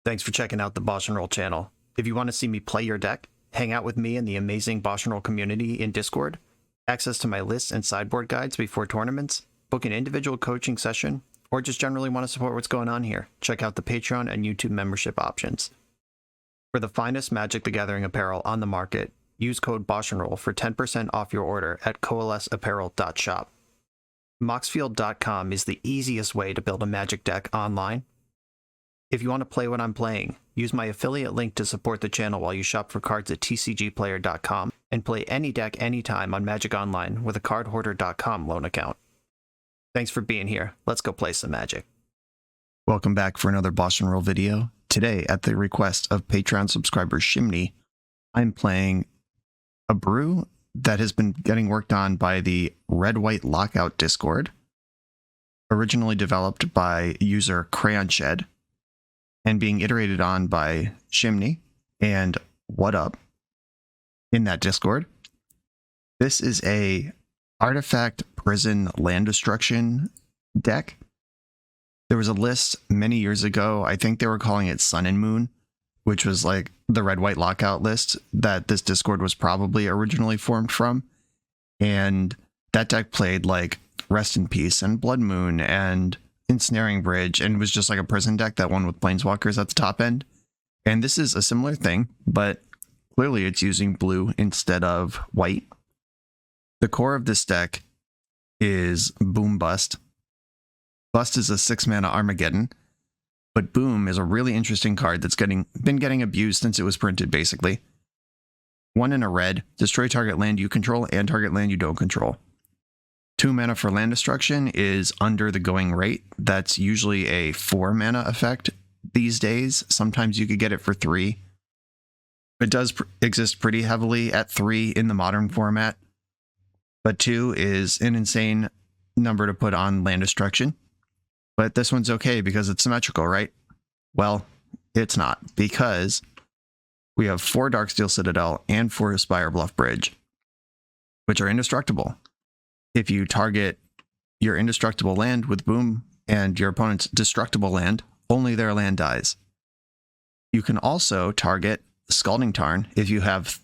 Thanks for checking out the BoshNRoll channel. If you want to see me play your deck, hang out with me in the amazing BoshNRoll community in Discord, access to my lists and sideboard guides before tournaments, book an individual coaching session, or just generally want to support what's going on here, check out the Patreon and YouTube membership options. For the finest Magic the Gathering apparel on the market, use code BoshNRoll for 10% off your order at coalesceapparel.shop. Moxfield.com is the easiest way to build a Magic deck online. If you want to play what I'm playing, use my affiliate link to support the channel while you shop for cards at tcgplayer.com and play any deck anytime on Magic Online with a cardhoarder.com loan account. Thanks for being here. Let's go play some Magic. Welcome back for another BoshNRoll video. Today, at the request of Patreon subscriber Shimney, I'm playing a brew that has been getting worked on by the Red-White Lockout Discord, originally developed by user CrayonShed, and being iterated on by Shimney and What Up in that Discord. This is a artifact prison land destruction deck. There was a list many years ago, I think they were calling it Sun and Moon, which was like the Red-White Lockout list that this Discord was probably originally formed from. And that deck played like Rest in Peace and Blood Moon and Ensnaring Bridge, and was just like a prison deck that won with Planeswalkers at the top end. And this is a similar thing, but clearly it's using blue instead of white. The core of this deck is Boom Bust. Bust is a 6-mana Armageddon, but Boom is a really interesting card that's been getting abused since it was printed, basically. 1 in a red, destroy target land you control and target land you don't control. 2 mana for land destruction is under the going rate. That's usually a 4 mana effect these days. Sometimes you could get it for 3. It does exist pretty heavily at 3 in the modern format, but 2 is an insane number to put on land destruction. But this one's okay because it's symmetrical, right? Well, it's not, because we have 4 Darksteel Citadel and 4 Spire Bluff Bridge, which are indestructible. If you target your indestructible land with Boom and your opponent's destructible land, only their land dies. You can also target Scalding Tarn if you have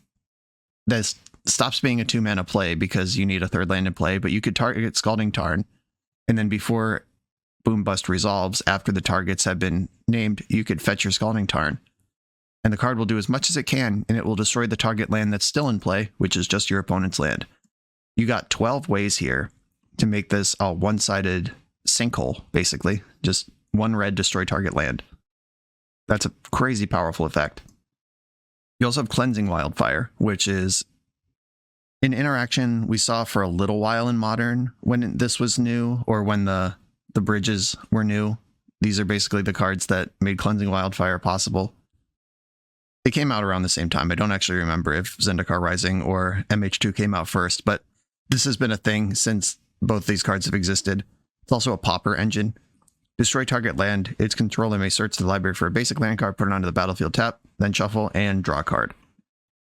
this. Stops being a 2-mana play because you need a 3rd land in play, but you could target Scalding Tarn, and then before Boom Bust resolves, after the targets have been named, you could fetch your Scalding Tarn. And the card will do as much as it can, and it will destroy the target land that's still in play, which is just your opponent's land. You got 12 ways here to make this a one-sided sinkhole, basically. Just 1 red, destroy target land. That's a crazy powerful effect. You also have Cleansing Wildfire, which is an interaction we saw for a little while in Modern when this was new, or when the bridges were new. These are basically the cards that made Cleansing Wildfire possible. They came out around the same time. I don't actually remember if Zendikar Rising or MH2 came out first, but this has been a thing since both these cards have existed. It's also a Pauper engine. Destroy target land. Its controller may search the library for a basic land card, put it onto the battlefield, tap, then shuffle, and draw a card.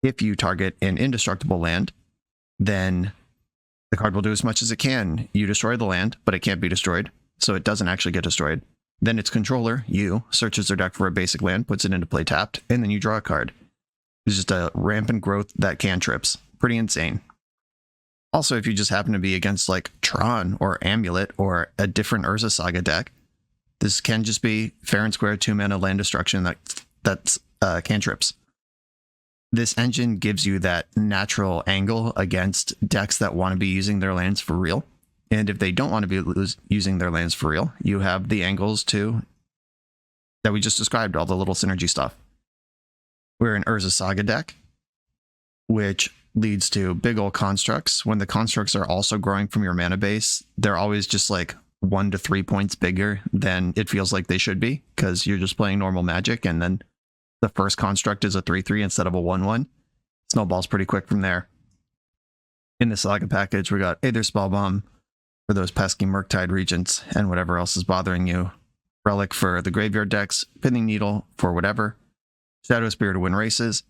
If you target an indestructible land, then the card will do as much as it can. You destroy the land, but it can't be destroyed, so it doesn't actually get destroyed. Then its controller, you, searches their deck for a basic land, puts it into play tapped, and then you draw a card. It's just a rampant growth that cantrips. Pretty insane. Also, if you just happen to be against like Tron or Amulet or a different Urza Saga deck, this can just be fair and square 2-mana land destruction that's cantrips. This engine gives you that natural angle against decks that want to be using their lands for real. And if they don't want to be using their lands for real, you have the angles too that we just described, all the little synergy stuff. We're an Urza Saga deck, which leads to big old constructs. When the constructs are also growing from your mana base, they're always just like 1 to 3 points bigger than it feels like they should be, because you're just playing normal Magic, and then the first construct is a 3/3 instead of a 1/1. Snowballs pretty quick from there. In the Saga package, we got Aether Spellbomb for those pesky Murktide Regents and whatever else is bothering you. Relic for the graveyard decks. Pinning Needle for whatever. Shadow Spear to win races.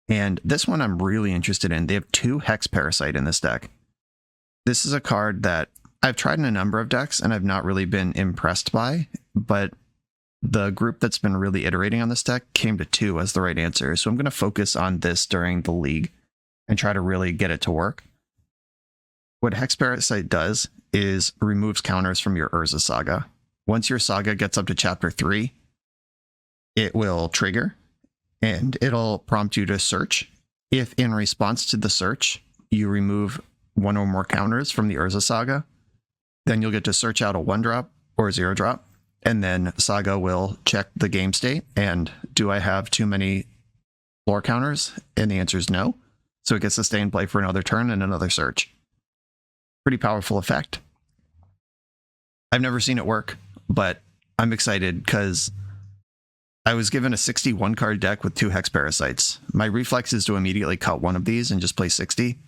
And this one I'm really interested in. They have 2 Hex Parasite in this deck. This is a card that I've tried in a number of decks and I've not really been impressed by, but the group that's been really iterating on this deck came to 2 as the right answer. So I'm going to focus on this during the league and try to really get it to work. What Hex Parasite does is removes counters from your Urza Saga. Once your saga gets up to chapter 3, it will trigger and it'll prompt you to search. If in response to the search, you remove 1 or more counters from the Urza Saga, then you'll get to search out a 1-drop or a 0-drop. And then Saga will check the game state and do I have too many floor counters? And the answer is no. So it gets to stay in play for another turn and another search. Pretty powerful effect. I've never seen it work, but I'm excited because I was given a 61 card deck with 2 Hex Parasites. My reflex is to immediately cut one of these and just play 60,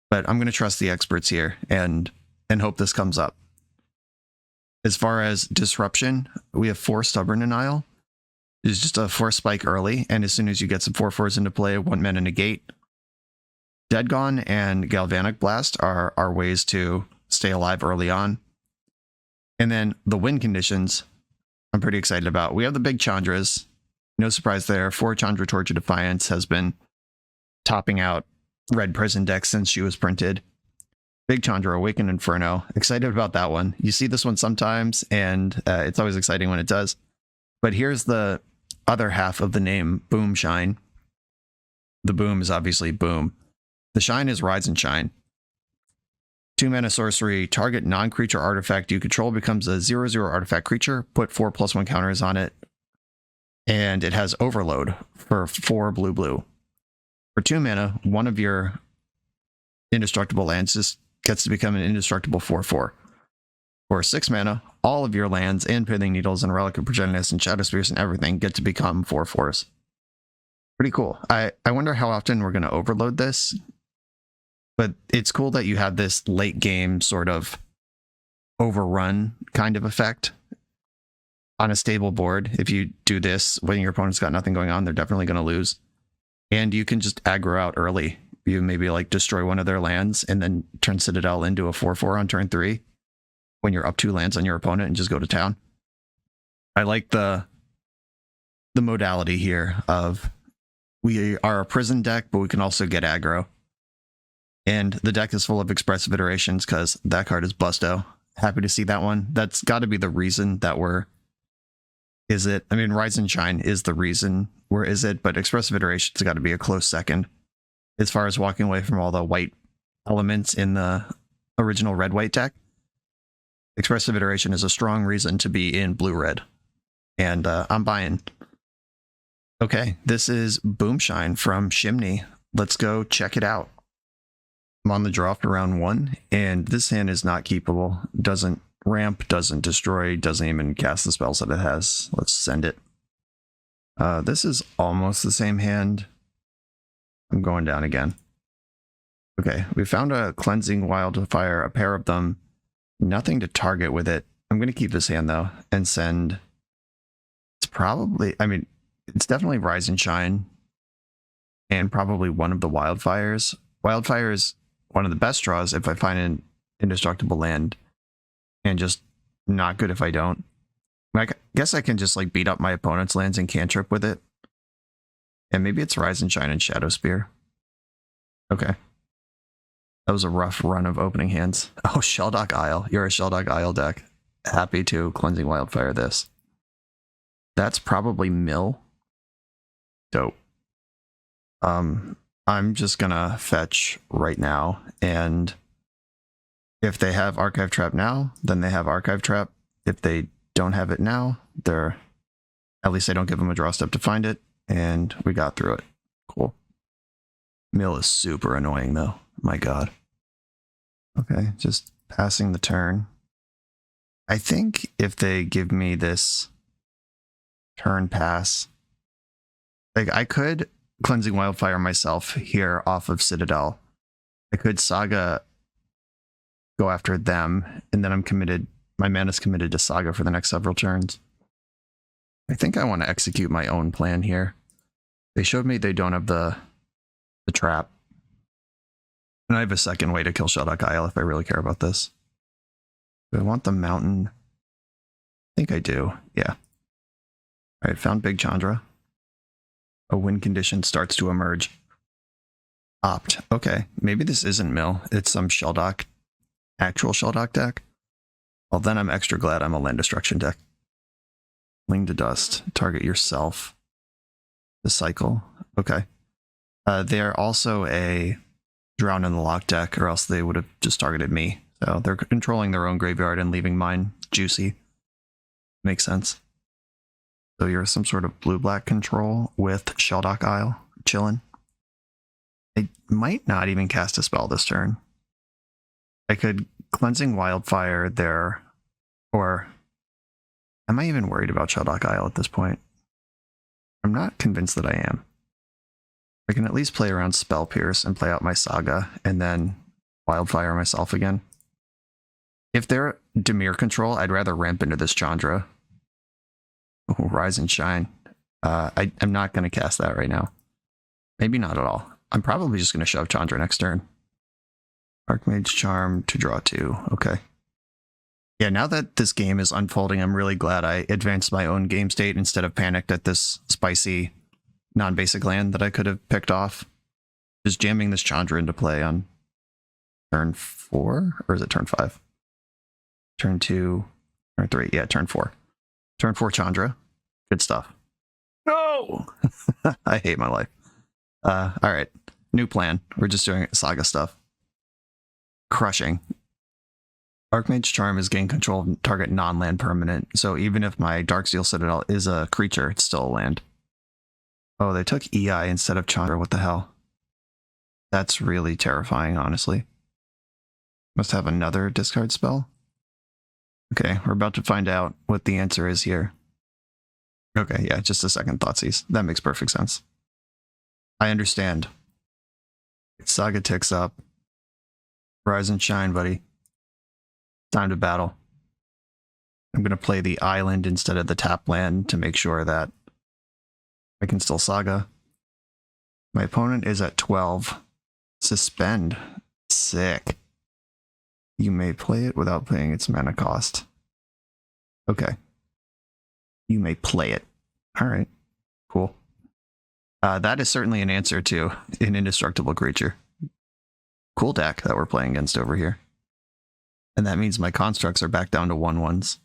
but I'm going to trust the experts here and hope this comes up. As far as disruption, we have 4 Stubborn Denial. It's just a 4 spike early, and as soon as you get some 4/4s into play, 1 mana negate. Dead Gone and Galvanic Blast are ways to stay alive early on. And then the win conditions, I'm pretty excited about. We have the big Chandras. No surprise there. 4 Chandra Torch of Defiance has been topping out Red Prison decks since she was printed. Big Chandra, Awakened Inferno. Excited about that one. You see this one sometimes, and it's always exciting when it does. But here's the other half of the name, BoomShine. The boom is obviously boom. The shine is Rise and Shine. 2 mana sorcery, target non-creature artifact you control becomes a 0/0 artifact creature. Put 4/+1 counters on it. And it has Overload for 4 blue. For 2 mana, one of your indestructible lands just gets to become an indestructible 4/4. For 6 mana, all of your lands and Pithing Needles and Relic of Progenitus and Shadow Spears and everything get to become 4/4s. Pretty cool. I wonder how often we're going to overload this. But it's cool that you have this late game sort of overrun kind of effect. On a stable board, if you do this when your opponent's got nothing going on, they're definitely going to lose. And you can just aggro out early. You maybe like destroy one of their lands and then turn Citadel into a 4/4 on turn 3 when you're up 2 lands on your opponent and just go to town. I like the modality here of we are a prison deck, but we can also get aggro. And the deck is full of expressive iterations because that card is Busto. Happy to see that one. That's got to be the reason that we're Izzet. I mean, Rise and Shine is the reason we're Izzet, but expressive iterations got to be a close second. As far as walking away from all the white elements in the original red-white deck, expressive iteration is a strong reason to be in blue-red. And I'm buying. Okay, this is BoomShine from Shimney. Let's go check it out. I'm on the draw for round 1, and this hand is not keepable. Doesn't ramp, doesn't destroy, doesn't even cast the spells that it has. Let's send it. This is almost the same hand. I'm going down again. Okay, we found a Cleansing Wildfire, a pair of them. Nothing to target with it. I'm going to keep this hand, though, and send... It's probably... I mean, it's definitely Rise and Shine, and probably one of the Wildfires. Wildfire is one of the best draws if I find an indestructible land, and just not good if I don't. I guess I can just like beat up my opponent's lands and cantrip with it. And maybe it's Rise and Shine and Shadow Spear. Okay. That was a rough run of opening hands. Oh, Sheldock Isle. You're a Sheldock Isle deck. Happy to Cleansing Wildfire this. That's probably Mill. Dope. I'm just gonna fetch right now, and if they have Archive Trap now, then they have Archive Trap. If they don't have it now, they're... At least I don't give them a draw step to find it, and we got through it. Cool. Mill is super annoying, though. My god. Okay, just passing the turn. I think if they give me this turn pass, like I could Cleansing Wildfire myself here off of Citadel. I could Saga go after them, and then I'm committed. My mana's committed to Saga for the next several turns. I think I want to execute my own plan here. They showed me they don't have the trap. And I have a second way to kill Sheldock Isle if I really care about this. Do I want the mountain? I think I do, yeah. All right, found Big Chandra. A win condition starts to emerge. Opt. Okay, maybe this isn't mill. It's some Shelldock, actual Shelldock deck. Well, then I'm extra glad I'm a land destruction deck. Fling to dust. Target yourself. The cycle. Okay. They're also a Drown in the Lock deck, or else they would have just targeted me. So they're controlling their own graveyard and leaving mine juicy. Makes sense. So you're some sort of blue-black control with Shelldock Isle chilling. I might not even cast a spell this turn. I could Cleansing Wildfire there, or am I even worried about Shelldock Isle at this point? I'm not convinced that I am. I can at least play around Spell Pierce and play out my Saga, and then Wildfire myself again. If they're Dimir control, I'd rather ramp into this Chandra. Oh, Rise and Shine. I'm not going to cast that right now. Maybe not at all. I'm probably just going to shove Chandra next turn. Archmage Charm to draw 2. Okay. Yeah, now that this game is unfolding, I'm really glad I advanced my own game state instead of panicked at this spicy non-basic land that I could have picked off. Just jamming this Chandra into play on turn 4? Or is it turn 5? Turn 2, turn 3. Yeah, turn 4. Turn 4 Chandra. Good stuff. No! I hate my life. Alright. New plan. We're just doing Saga stuff. Crushing. Archmage Charm is gain control of target non-land permanent, so even if my Darksteel Citadel is a creature, it's still a land. Oh, they took EI instead of Chandra. What the hell? That's really terrifying, honestly. Must have another discard spell? Okay, we're about to find out what the answer is here. Okay, yeah, just a second Thoughtseize. That makes perfect sense. I understand. Saga ticks up. Rise and shine, buddy. Time to battle. I'm going to play the island instead of the tap land to make sure that I can still Saga. My opponent is at 12. Suspend. Sick. You may play it without paying its mana cost. Okay. You may play it. Alright. Cool. That is certainly an answer to an indestructible creature. Cool deck that we're playing against over here. And that means my constructs are back down to 1/1s.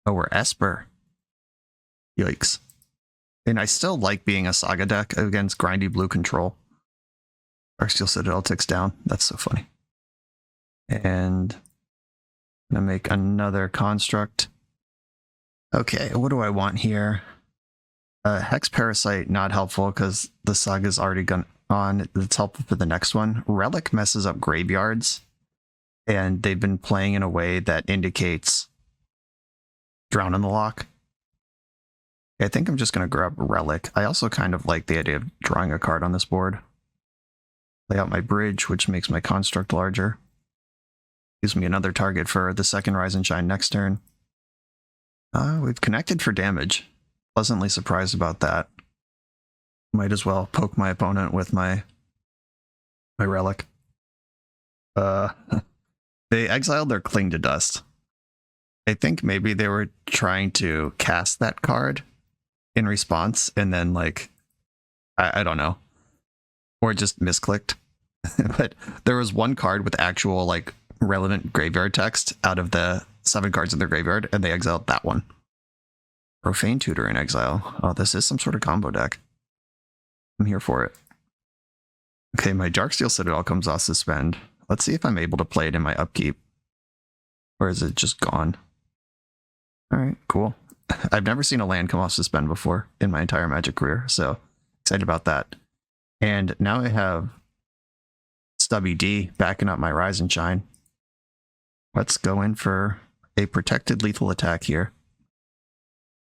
Oh, we're Esper. Yikes. And I still like being a Saga deck against grindy blue control. Darksteel Citadel ticks down. That's so funny. And I'm going to make another construct. Okay, what do I want here? Hex Parasite, not helpful because the Saga's already gone on. It's helpful for the next one. Relic messes up graveyards, and they've been playing in a way that indicates Drown in the Lock. I think I'm just going to grab Relic. I also kind of like the idea of drawing a card on this board. Lay out my bridge, which makes my construct larger. Gives me another target for the second Rise and Shine next turn. We've connected for damage. Pleasantly surprised about that. Might as well poke my opponent with my Relic. They exiled their Cling to Dust. I think maybe they were trying to cast that card in response, and then, like, I don't know. Or just misclicked. But there was one card with actual, like, relevant graveyard text out of the 7 cards in their graveyard, and they exiled that one. Profane Tutor in exile. Oh, this is some sort of combo deck. I'm here for it. Okay, my Darksteel Citadel comes off suspend. Let's see if I'm able to play it in my upkeep. Or is it just gone? Alright, cool. I've never seen a land come off suspend before in my entire Magic career, so excited about that. And now I have Stubby D backing up my Rise and Shine. Let's go in for a protected lethal attack here.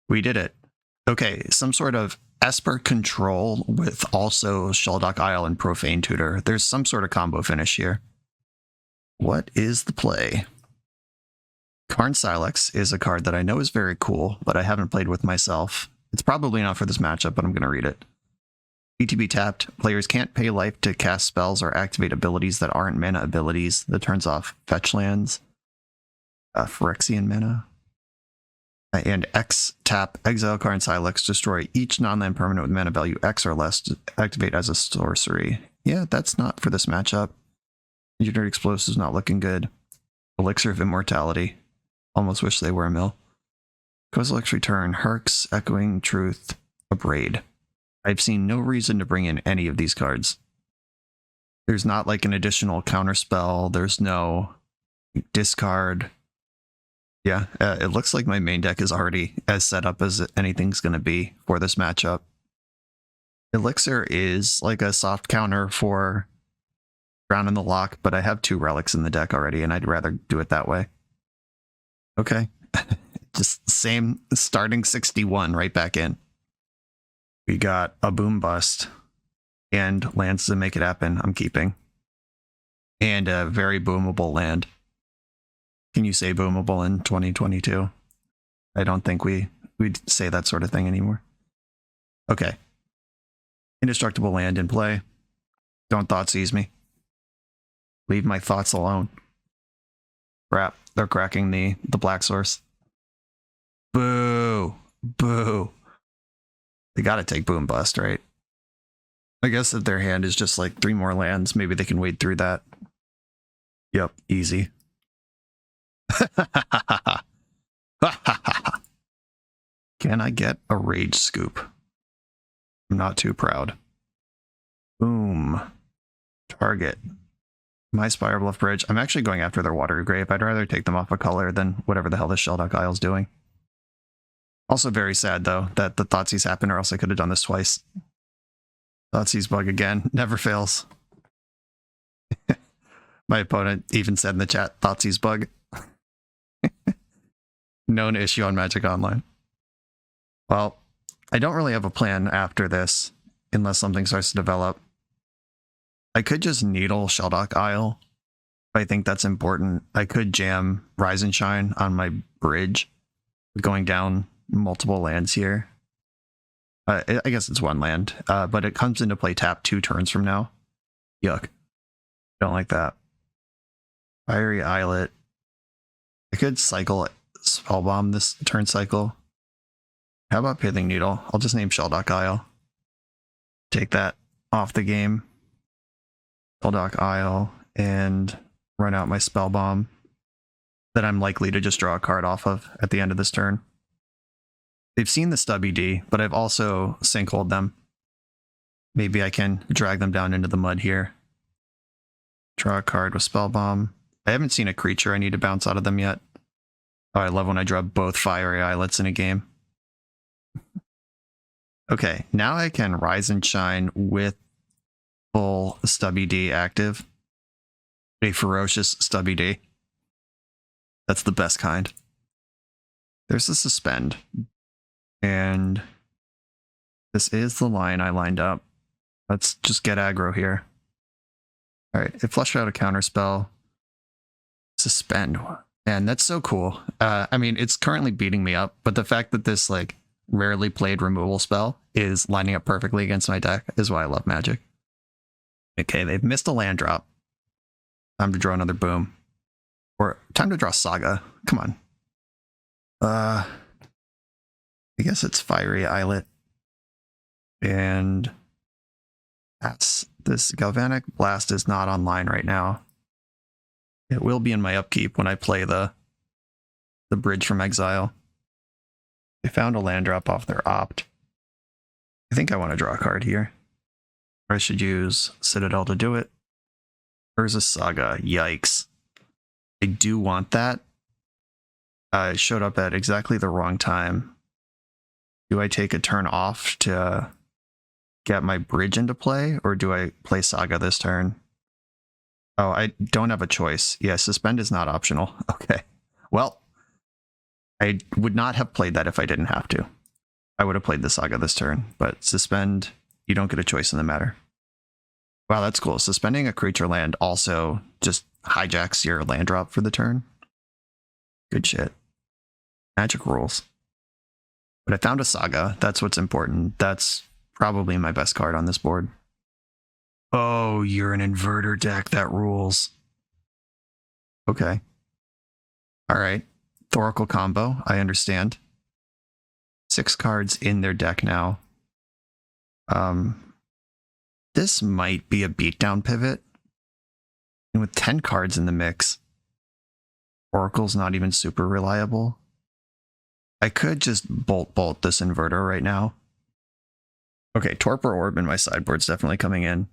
We did it. Okay, some sort of Esper control with also Shelldock Isle and Profane Tutor. There's some sort of combo finish here. What is the play? Karn Silex is a card that I know is very cool, but I haven't played with myself. It's probably not for this matchup, but I'm going to read it. ETB tapped. Players can't pay life to cast spells or activate abilities that aren't mana abilities. That turns off fetch lands. Phyrexian mana. And X, tap, exile card and Silex, destroy each non-land permanent with mana value X or less to activate as a sorcery. Yeah, that's not for this matchup. Engineered Explosives not looking good. Elixir of Immortality. Almost wish they were a mill. Kozilek's Return, Herx, Echoing Truth, Abrade. I've seen no reason to bring in any of these cards. There's not like an additional counterspell. There's no discard. Yeah, it looks like my main deck is already as set up as anything's going to be for this matchup. Elixir is like a soft counter for Drown in the Lock, but I have 2 relics in the deck already, and I'd rather do it that way. Okay. Just same starting 61 right back in. We got a Boom Bust and lands to make it happen. I'm keeping. And a very boomable land. Can you say boomable in 2022? I don't think we'd say that sort of thing anymore. Okay. Indestructible land in play. Don't Thoughtseize me. Leave my thoughts alone. Crap. They're cracking the black source. Boo. Boo. They gotta take Boom Bust, right? I guess if their hand is just like 3 more lands, maybe they can wade through that. Yep, easy. Can I get a Rage Scoop? I'm not too proud. Boom. Target. My Spire Bluff Bridge. I'm actually going after their Watery Grave. I'd rather take them off a color than whatever the hell this Shelldock Isle's doing. Also very sad, though, that the Thoughtseize happened, or else I could have done this twice. Thoughtseize bug again. Never fails. My opponent even said in the chat, Thoughtseize bug. Known issue on Magic Online. Well, I don't really have a plan after this, unless something starts to develop. I could just needle Shelldock Isle. If I think that's important. I could jam Rise and Shine on my bridge, going down multiple lands here. I guess it's 1 land, but it comes into play tap 2 turns from now. Yuck. Don't like that. Fiery Islet. I could cycle Spellbomb this turn cycle. How about Pithing Needle? I'll just name Shelldock Isle. Take that off the game. Shelldock Isle, and run out my Spellbomb that I'm likely to just draw a card off of at the end of this turn. They've seen the Stubby D, but I've also sinkholed them. Maybe I can drag them down into the mud here. Draw a card with Spellbomb. I haven't seen a creature I need to bounce out of them yet. Oh, I love when I draw both Fiery Islets in a game. Okay, now I can Rise and Shine with full Stubby D active. A ferocious Stubby D. That's the best kind. There's a Suspend. And this is the line I lined up. Let's just get aggro here. Alright, it flushed out a counterspell. Suspend. And that's so cool. I mean, it's currently beating me up, but the fact that this like rarely played removal spell is lining up perfectly against my deck is why I love Magic. Okay, they've missed a land drop. Time to draw another Boom. Or time to draw Saga. Come on. I guess it's Fiery Islet. And that's this Galvanic Blast is not online right now. It will be in my upkeep when I play the Bridge from Exile. They found a land drop off their opt. I think I want to draw a card here. Or I should use Citadel to do it. Urza Saga. Yikes. I do want that. It showed up at exactly the wrong time. Do I take a turn off to get my bridge into play, or do I play Saga this turn? Oh, I don't have a choice. Yeah, Suspend is not optional. Okay. Well, I would not have played that if I didn't have to. I would have played the Saga this turn, but Suspend, you don't get a choice in the matter. Wow, that's cool. Suspending a creature land also just hijacks your land drop for the turn. Good shit. Magic rules. But I found a Saga. That's what's important. That's probably my best card on this board. Oh, you're an inverter deck. That rules. Okay. All right. Thoracle combo. I understand. 6 cards in their deck now. This might be a beatdown pivot. And with 10 cards in the mix, Oracle's not even super reliable. I could just bolt this inverter right now. Okay, Torpor Orb in my sideboard's definitely coming in.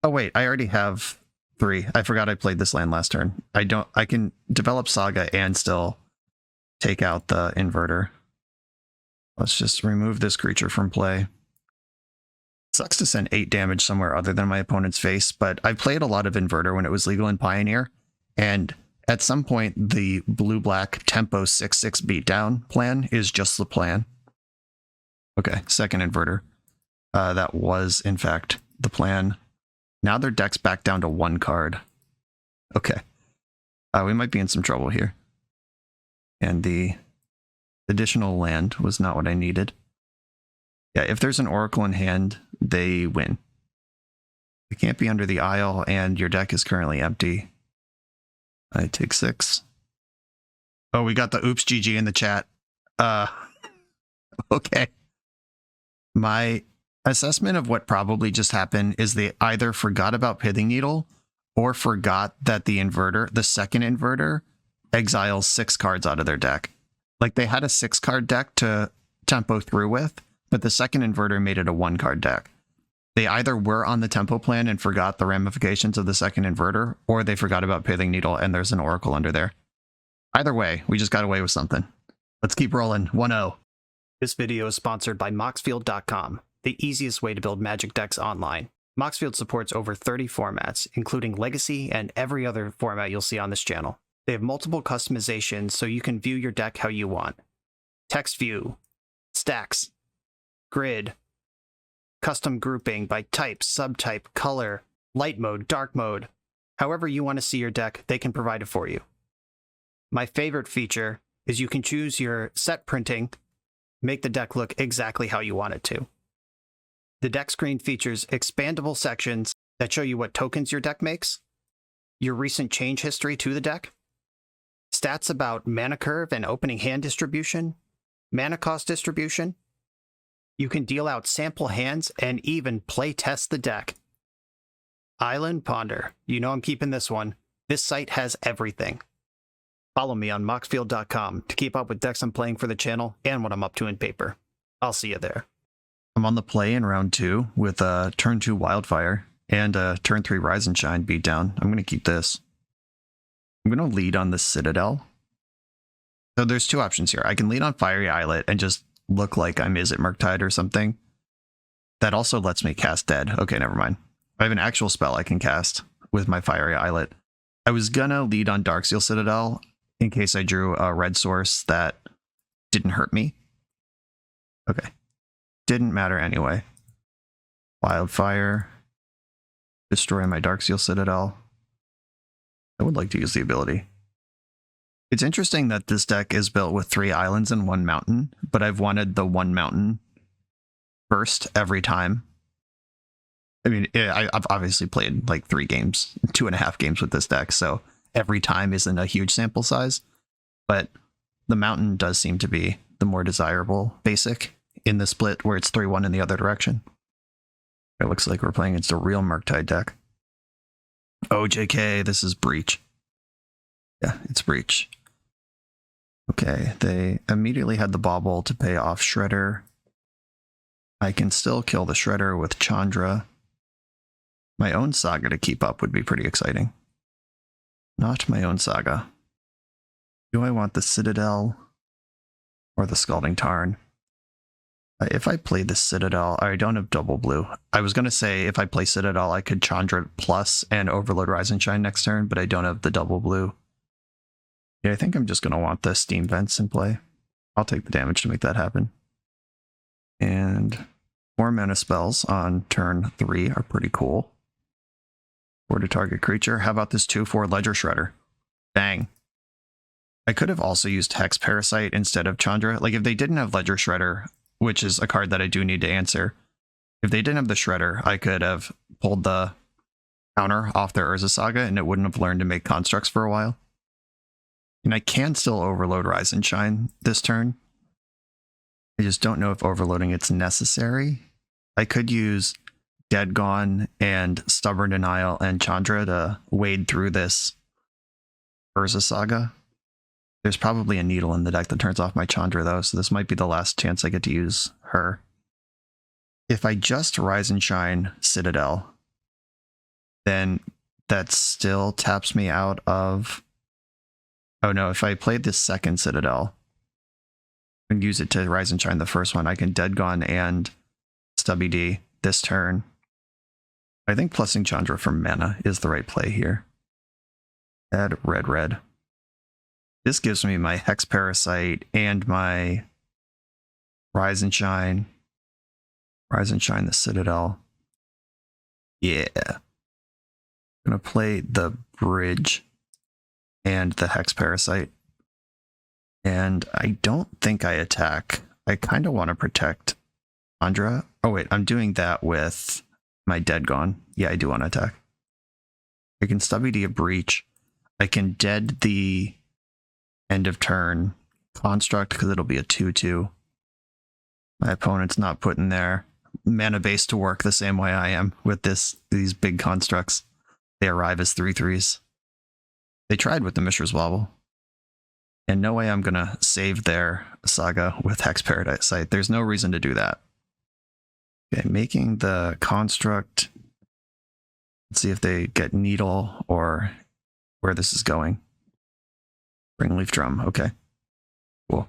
Oh wait, I already have 3. I forgot I played this land last turn. I can develop Saga and still take out the inverter. Let's just remove this creature from play. Sucks to send 8 damage somewhere other than my opponent's face, but I played a lot of inverter when it was legal in Pioneer, and at some point the blue-black tempo 6/6 beatdown plan is just the plan. Okay, second inverter. That was, in fact, the plan. Now their deck's back down to 1 card. Okay. We might be in some trouble here. And the additional land was not what I needed. Yeah, if there's an Oracle in hand, they win. It can't be under the Isle, and your deck is currently empty. I take 6. Oh, we got the oops GG in the chat. Okay. My assessment of what probably just happened is they either forgot about Pithing Needle or forgot that the inverter, the second inverter, exiles 6 cards out of their deck. Like they had a 6-card deck to tempo through with, but the second inverter made it a 1-card deck. They either were on the tempo plan and forgot the ramifications of the second inverter, or they forgot about Pithing Needle and there's an Oracle under there. Either way, we just got away with something. Let's keep rolling. 1-0. This video is sponsored by Moxfield.com, the easiest way to build Magic decks online. Moxfield supports over 30 formats, including Legacy and every other format you'll see on this channel. They have multiple customizations so you can view your deck how you want. Text view, stacks, grid, custom grouping by type, subtype, color, light mode, dark mode. However you want to see your deck, they can provide it for you. My favorite feature is you can choose your set printing, make the deck look exactly how you want it to. The deck screen features expandable sections that show you what tokens your deck makes, your recent change history to the deck, stats about mana curve and opening hand distribution, mana cost distribution. You can deal out sample hands and even play test the deck. Island Ponder. You know I'm keeping this one. This site has everything. Follow me on Moxfield.com to keep up with decks I'm playing for the channel and what I'm up to in paper. I'll see you there. I'm on the play in round 2 with a turn 2 Wildfire and a turn 3 Rise and Shine beatdown. I'm going to keep this. I'm going to lead on the Citadel. So there's 2 options here. I can lead on Fiery Islet and just look like I'm Izzet Murktide or something. That also lets me cast Dead. Okay, never mind. I have an actual spell I can cast with my Fiery Islet. I was gonna lead on Darksteel Citadel in case I drew a red source that didn't hurt me. Okay. Didn't matter anyway. Wildfire. Destroy my Darksteel Citadel. I would like to use the ability. It's interesting that this deck is built with 3 islands and 1 mountain, but I've wanted the 1 mountain first every time. I mean, I've obviously played like 3 games, 2.5 games with this deck, so every time isn't a huge sample size, but the mountain does seem to be the more desirable basic in the split where it's 3-1 in the other direction. It looks like we're playing against a real Murktide deck. Oh, JK, this is Breach. Yeah, it's Breach. Okay, they immediately had the Bauble to pay off Shredder. I can still kill the Shredder with Chandra. My own Saga to keep up would be pretty exciting. Not my own Saga. Do I want the Citadel or the Scalding Tarn? If I play the Citadel, I don't have double blue. I was going to say if I play Citadel, I could Chandra plus and Overload Rise and Shine next turn, but I don't have the double blue. Yeah, I think I'm just going to want the Steam Vents in play. I'll take the damage to make that happen. And 4 mana spells on turn 3 are pretty cool. 4 to target creature. How about this 2/4 Ledger Shredder? Dang. I could have also used Hex Parasite instead of Chandra. Like if they didn't have Ledger Shredder, which is a card that I do need to answer. If they didn't have the Shredder, I could have pulled the counter off their Urza Saga and it wouldn't have learned to make constructs for a while. And I can still Overload Rise and Shine this turn. I just don't know if overloading it's necessary. I could use Dead Gone and Stubborn Denial and Chandra to wade through this Urza Saga. There's probably a Needle in the deck that turns off my Chandra though, so this might be the last chance I get to use her. If I just Rise and Shine Citadel, then that still taps me out of... Oh no, if I played this second Citadel and use it to Rise and Shine the first one, I can Dead Gone and Stubby D this turn. I think plussing Chandra for mana is the right play here. Add red. This gives me my Hex Parasite and my Rise and Shine. Rise and Shine the Citadel. Yeah. I'm gonna play the Bridge and the Hex Parasite. And I don't think I attack. I kind of want to protect Chandra. Oh wait, I'm doing that with my Dead Gone. Yeah, I do want to attack. I can Stubby D a Breach. I can dead the end of turn construct because it'll be a 2/2. My opponent's not putting their mana base to work the same way I am with these big constructs. They arrive as 3/3s. They tried with the Mishra's Wobble. And no way I'm gonna save their Saga with Hex Parasite. There's no reason to do that. Okay, making the construct. Let's see if they get Needle or where this is going. Springleaf Drum, okay. Cool.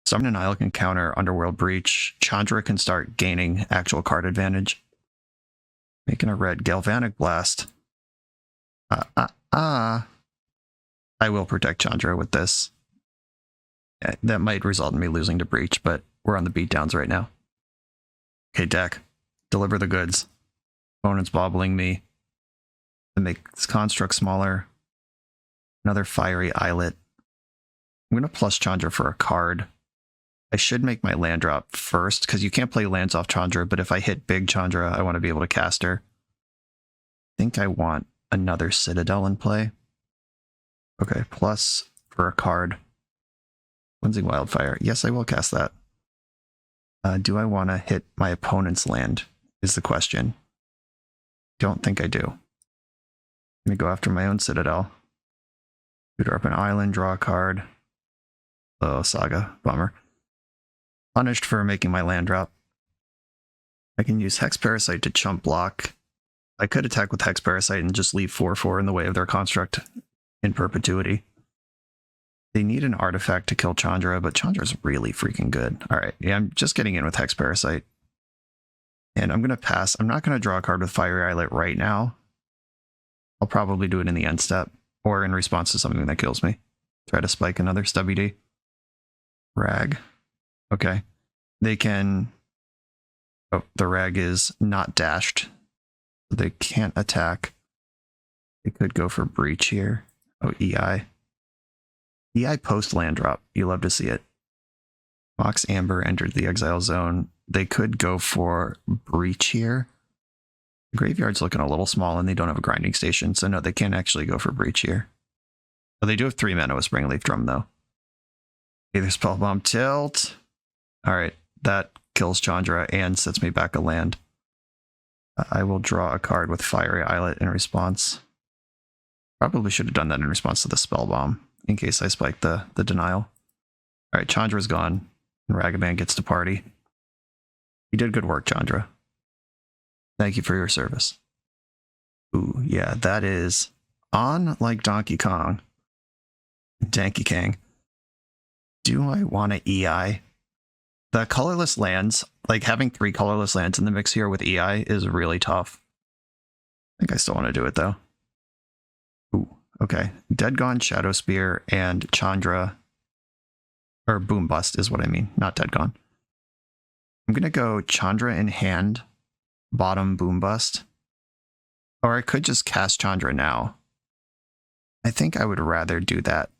Summon and Isle can counter Underworld Breach. Chandra can start gaining actual card advantage. Making a red Galvanic Blast. I will protect Chandra with this. Yeah, that might result in me losing to Breach, but we're on the beatdowns right now. Okay, deck. Deliver the goods. Opponent's bobbling me. To make this construct smaller. Another Fiery Islet. I'm going to plus Chandra for a card. I should make my land drop first, because you can't play lands off Chandra, but if I hit big Chandra, I want to be able to cast her. I think I want another Citadel in play. Okay, plus for a card. Cleansing Wildfire. Yes, I will cast that. Do I want to hit my opponent's land, is the question. Don't think I do. I'm going to go after my own Citadel. Tutor up an island, draw a card. Oh, Saga. Bummer. Punished for making my land drop. I can use Hex Parasite to chump block. I could attack with Hex Parasite and just leave 4/4 in the way of their construct in perpetuity. They need an artifact to kill Chandra, but Chandra's really freaking good. Alright, yeah, I'm just getting in with Hex Parasite. And I'm going to pass. I'm not going to draw a card with Fiery Islet right now. I'll probably do it in the end step, or in response to something that kills me. Try to spike another Stubby D. Rag. Okay. They can... Oh, the Rag is not dashed. So they can't attack. They could go for Breach here. Oh, EI. EI post land drop. You love to see it. Mox Amber entered the exile zone. They could go for Breach here. The graveyard's looking a little small and they don't have a grinding station, so no, they can't actually go for Breach here. But they do have 3 mana with Springleaf Drum, though. Either Spellbomb Tilt. Alright, that kills Chandra and sets me back a land. I will draw a card with Fiery Islet in response. Probably should have done that in response to the Spellbomb, in case I spiked the denial. Alright, Chandra's gone, and Ragavan gets to party. You did good work, Chandra. Thank you for your service. Ooh, yeah, that is on like Donkey Kong. Danky Kang. Do I want to EI? The colorless lands, like having 3 colorless lands in the mix here with EI is really tough. I think I still want to do it though. Ooh, okay. Dead Gone, Shadow Spear, and Chandra. Or Boom Bust is what I mean, not Dead Gone. I'm going to go Chandra in hand, bottom Boom Bust. Or I could just cast Chandra now. I think I would rather do that.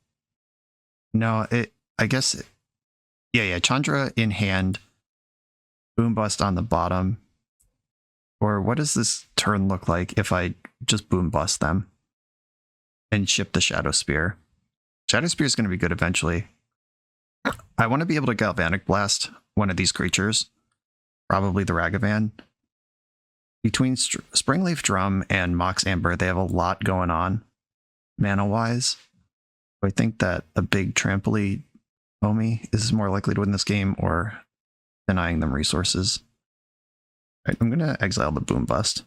No, I guess... Yeah, Chandra in hand, Boom Bust on the bottom. Or what does this turn look like if I just Boom Bust them and ship the Shadow Spear? Shadow Spear is going to be good eventually. I want to be able to Galvanic Blast one of these creatures, probably the Ragavan. Between Springleaf Drum and Mox Amber, they have a lot going on mana-wise. I think that a big trampoline homie is more likely to win this game, or denying them resources. All right, I'm going to exile the Boom Bust.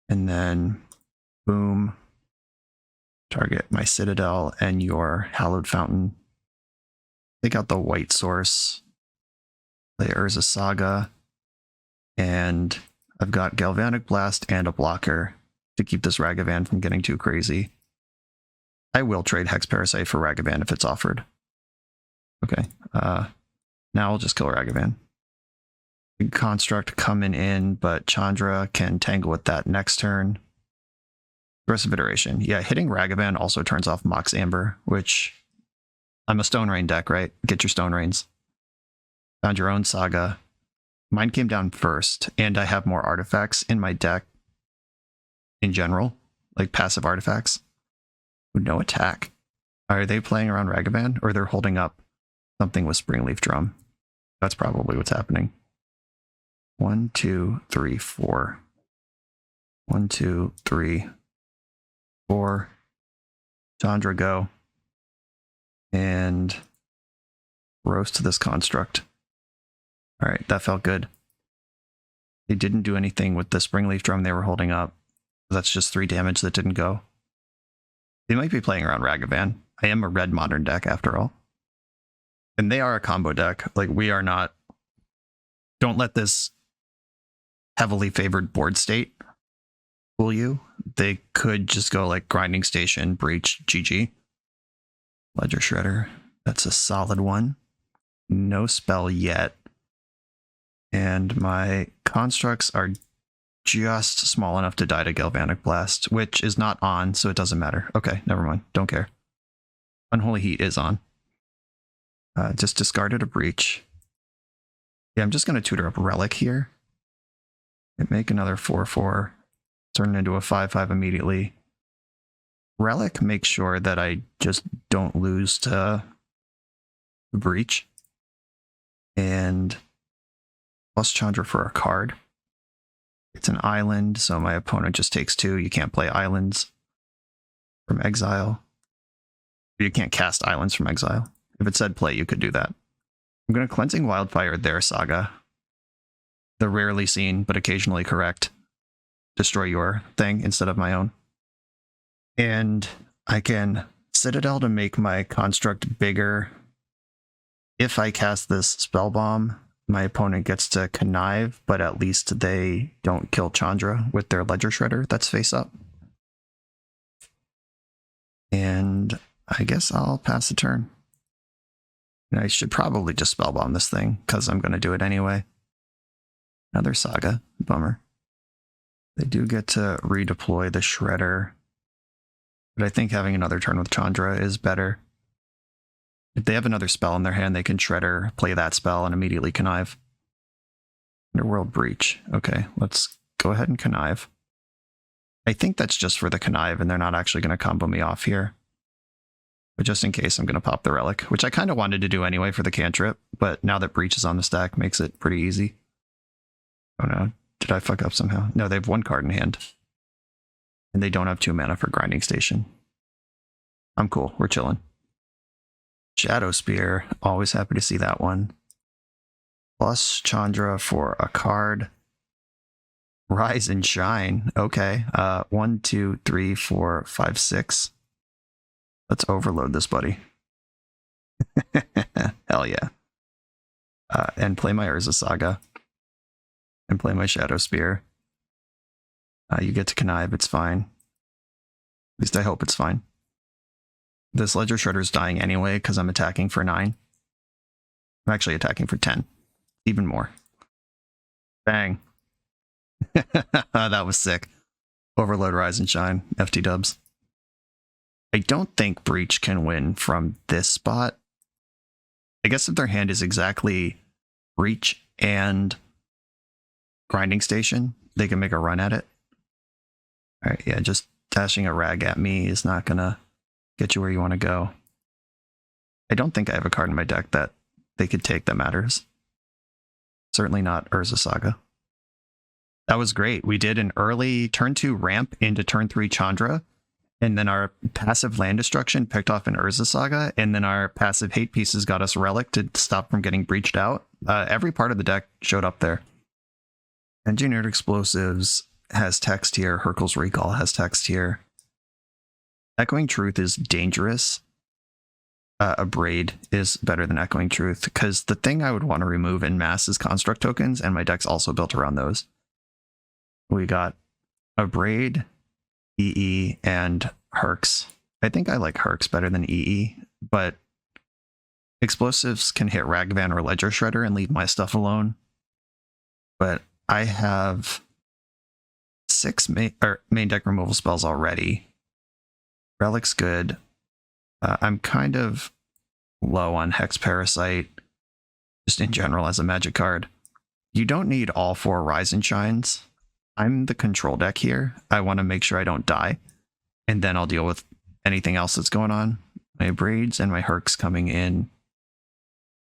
And then boom, target my Citadel and your Hallowed Fountain. Take out the white source. Play Urza Saga. And I've got Galvanic Blast and a blocker to keep this Ragavan from getting too crazy. I will trade Hex Parasite for Ragavan if it's offered. Okay, now I'll just kill Ragavan. Big Construct coming in, but Chandra can tangle with that next turn. Aggressive Iteration. Yeah, hitting Ragavan also turns off Mox Amber, which I'm a Stone Rain deck, right? Get your Stone Rains. Found your own Saga. Mine came down first, and I have more artifacts in my deck in general, like passive artifacts. With no attack. Are they playing around Ragavan, or they're holding up something with Springleaf Drum? That's probably what's happening. 1, 2, 3, 4. 1, 2, 3, 4. Chandra, go. And roast this construct. Alright, that felt good. They didn't do anything with the Springleaf Drum they were holding up. That's just 3 damage that didn't go. They might be playing around Ragavan. I am a red modern deck after all. And they are a combo deck. Like, we are not... Don't let this heavily favored board state fool you. They could just go like Grinding Station, Breach, GG. Ledger Shredder. That's a solid one. No spell yet. And my constructs are just small enough to die to Galvanic Blast, which is not on, so it doesn't matter. Okay, never mind. Don't care. Unholy Heat is on. Just discarded a Breach. Yeah, I'm just going to tutor up Relic here. And make another 4/4. Turn it into a 5/5 immediately. Relic makes sure that I just don't lose to Breach. And plus Chandra for a card. It's an island, so my opponent just takes 2. You can't play islands from exile. You can't cast islands from exile. If it said play, you could do that. I'm going to Cleansing Wildfire their Saga. The rarely seen, but occasionally correct. Destroy your thing instead of my own. And I can Citadel to make my construct bigger. If I cast this Spell Bomb, my opponent gets to connive, but at least they don't kill Chandra with their Ledger Shredder that's face up. And I guess I'll pass the turn. And I should probably just Spell Bomb this thing, because I'm going to do it anyway. Another Saga. Bummer. They do get to redeploy the Shredder, but I think having another turn with Chandra is better. If they have another spell in their hand, they can Shredder, play that spell, and immediately connive. Underworld Breach. Okay, let's go ahead and connive. I think that's just for the connive, and they're not actually going to combo me off here. But just in case, I'm going to pop the Relic, which I kind of wanted to do anyway for the cantrip, but now that Breach is on the stack, makes it pretty easy. Oh no, did I fuck up somehow? No, they have 1 card in hand. And they don't have 2 mana for Grinding Station. I'm cool, we're chilling. Shadow Spear, always happy to see that one. Plus Chandra for a card. Rise and Shine, okay. 1, 2, 3, 4, 5, 6. Let's overload this buddy. Hell yeah. And play my Urza Saga. And play my Shadow Spear. You get to connive, it's fine. At least I hope it's fine. This Ledger Shredder's dying anyway because I'm attacking for 9. I'm actually attacking for 10. Even more. Bang. That was sick. Overload, Rise and Shine. FT dubs. I don't think Breach can win from this spot. I guess if their hand is exactly Breach and Grinding Station, they can make a run at it. Alright, yeah, just dashing a rag at me is not gonna get you where you want to go. I don't think I have a card in my deck that they could take that matters. Certainly not Urza Saga. That was great. We did an early turn 2 ramp into turn 3 Chandra, and then our passive land destruction picked off an Urza Saga, and then our passive hate pieces got us Relic to stop from getting breached out. Every part of the deck showed up there. Engineered Explosives has text here. Hercule's Recall has text here. Echoing Truth is dangerous. Abrade is better than Echoing Truth, because the thing I would want to remove in mass is construct tokens, and my deck's also built around those. We got Abrade, EE, and Herx. I think I like Herx better than EE, but explosives can hit Ragavan or Ledger Shredder and leave my stuff alone. But I have 6 main deck removal spells already. Relic's good. I'm kind of low on Hex Parasite, just in general as a magic card. You don't need all 4 Rise and Shines. I'm the control deck here. I want to make sure I don't die, and then I'll deal with anything else that's going on. My Braids and my Herx coming in.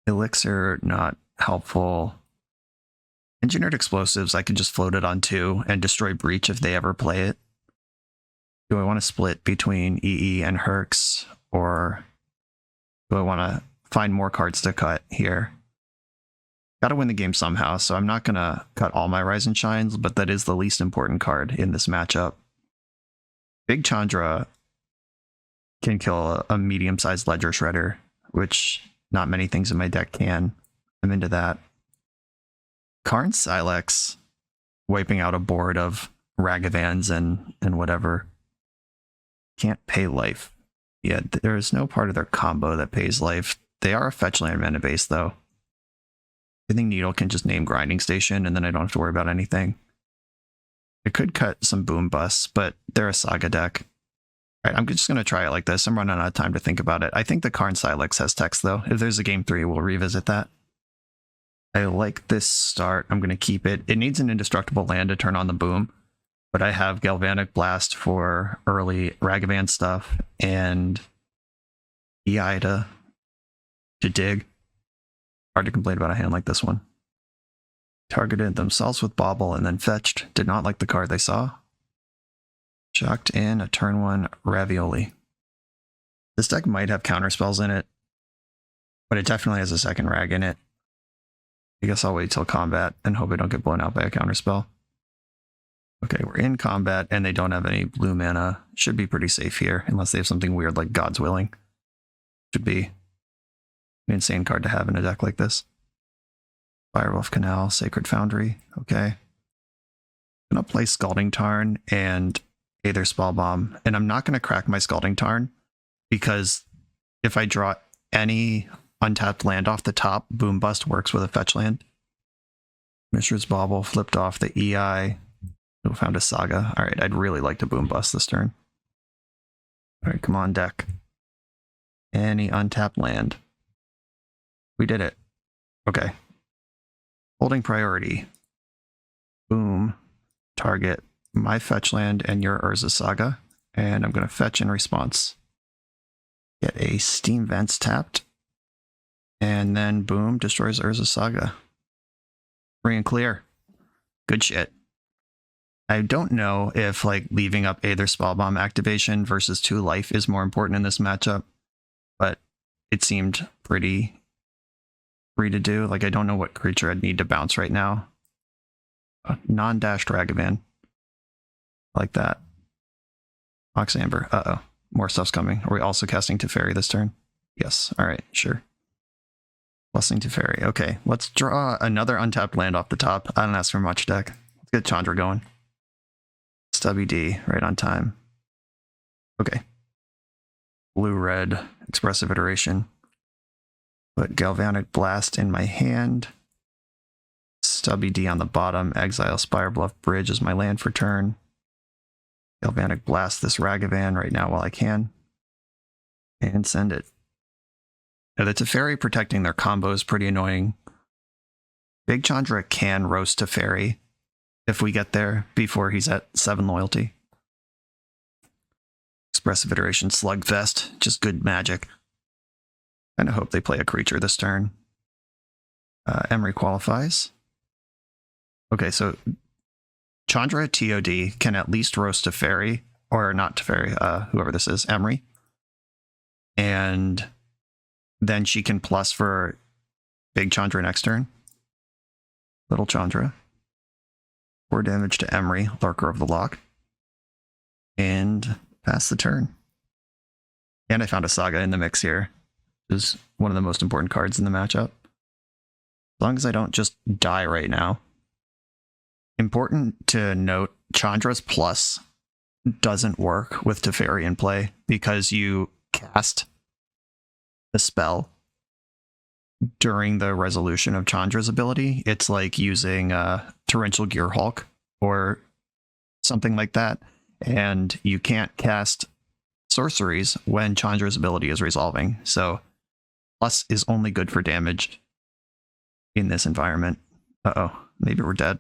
Elixir, not helpful. Engineered Explosives, I could just float it on 2 and destroy Breach if they ever play it. Do I want to split between EE and Herx, or do I want to find more cards to cut here? Gotta win the game somehow, so I'm not gonna cut all my Rise and Shines, but that is the least important card in this matchup. Big Chandra can kill a medium-sized Ledger Shredder, which not many things in my deck can. I'm into that. Karn Silex, wiping out a board of Ragavans and whatever. Can't pay life. Yeah, there is no part of their combo that pays life. They are a fetch land mana base, though. I think Needle can just name Grinding Station, and then I don't have to worry about anything. I could cut some Boom Busts, but they're a Saga deck. All right, I'm just going to try it like this. I'm running out of time to think about it. I think the Karn Silex has text, though. If there's a game 3, we'll revisit that. I like this start. I'm going to keep it. It needs an Indestructible land to turn on the Boom, but I have Galvanic Blast for early Ragavan stuff, and EI to dig. Hard to complain about a hand like this one. Targeted themselves with Bobble and then fetched. Did not like the card they saw. Chucked in a turn 1 Ravioli. This deck might have counterspells in it, but it definitely has a second Rag in it. I guess I'll wait till combat and hope I don't get blown out by a counterspell. Okay, we're in combat and they don't have any blue mana. Should be pretty safe here, unless they have something weird like God's Willing. Should be an insane card to have in a deck like this. Firewolf Canal, Sacred Foundry. Okay. I'm going to play Scalding Tarn and Aether Spellbomb, and I'm not going to crack my Scalding Tarn, because if I draw any untapped land off the top, Boom Bust works with a fetch land. Mishra's Bauble flipped off the EI. We found a Saga. All right, I'd really like to Boom Bust this turn. All right, come on, deck. Any untapped land. We did it. Okay. Holding priority. Boom. Target my fetch land and your Urza Saga. And I'm going to fetch in response. Get a Steam Vents tapped. And then boom, destroys Urza Saga. Free and clear. Good shit. I don't know if like leaving up Aether Spellbomb activation versus 2 life is more important in this matchup, but it seemed pretty free to do. Like, I don't know what creature I'd need to bounce right now. Non-dashed Ragavan. Like that. Ox Amber. Uh-oh. More stuff's coming. Are we also casting Teferi this turn? Yes. All right. Sure. Blessing Teferi. Okay. Let's draw another untapped land off the top. I don't ask for much, deck. Let's get Chandra going. Stubby D. Right on time. Okay. Blue-red. Expressive Iteration. Put Galvanic Blast in my hand. Stubby D on the bottom. Exile Spirebluff Bridge as my land for turn. Galvanic Blast this Ragavan right now while I can. And send it. Now, the Teferi protecting their combo is pretty annoying. Big Chandra can roast Teferi if we get there before he's at 7 loyalty. Expressive Iteration Slugfest. Just good magic. Kind of hope they play a creature this turn. Emery qualifies. Okay, so Chandra TOD can at least roast Teferi, or not Teferi, whoever this is, Emery. And then she can plus for big Chandra next turn. Little Chandra. 4 damage to Emery, Lurker of the Lock. And pass the turn. And I found a Saga in the mix here. This is one of the most important cards in the matchup. As long as I don't just die right now. Important to note, Chandra's plus doesn't work with Teferi in play because you cast the spell during the resolution of Chandra's ability. It's like using Torrential Gear Hulk or something like that, and you can't cast sorceries when Chandra's ability is resolving. So plus is only good for damage in this environment. Uh-oh, maybe we're dead.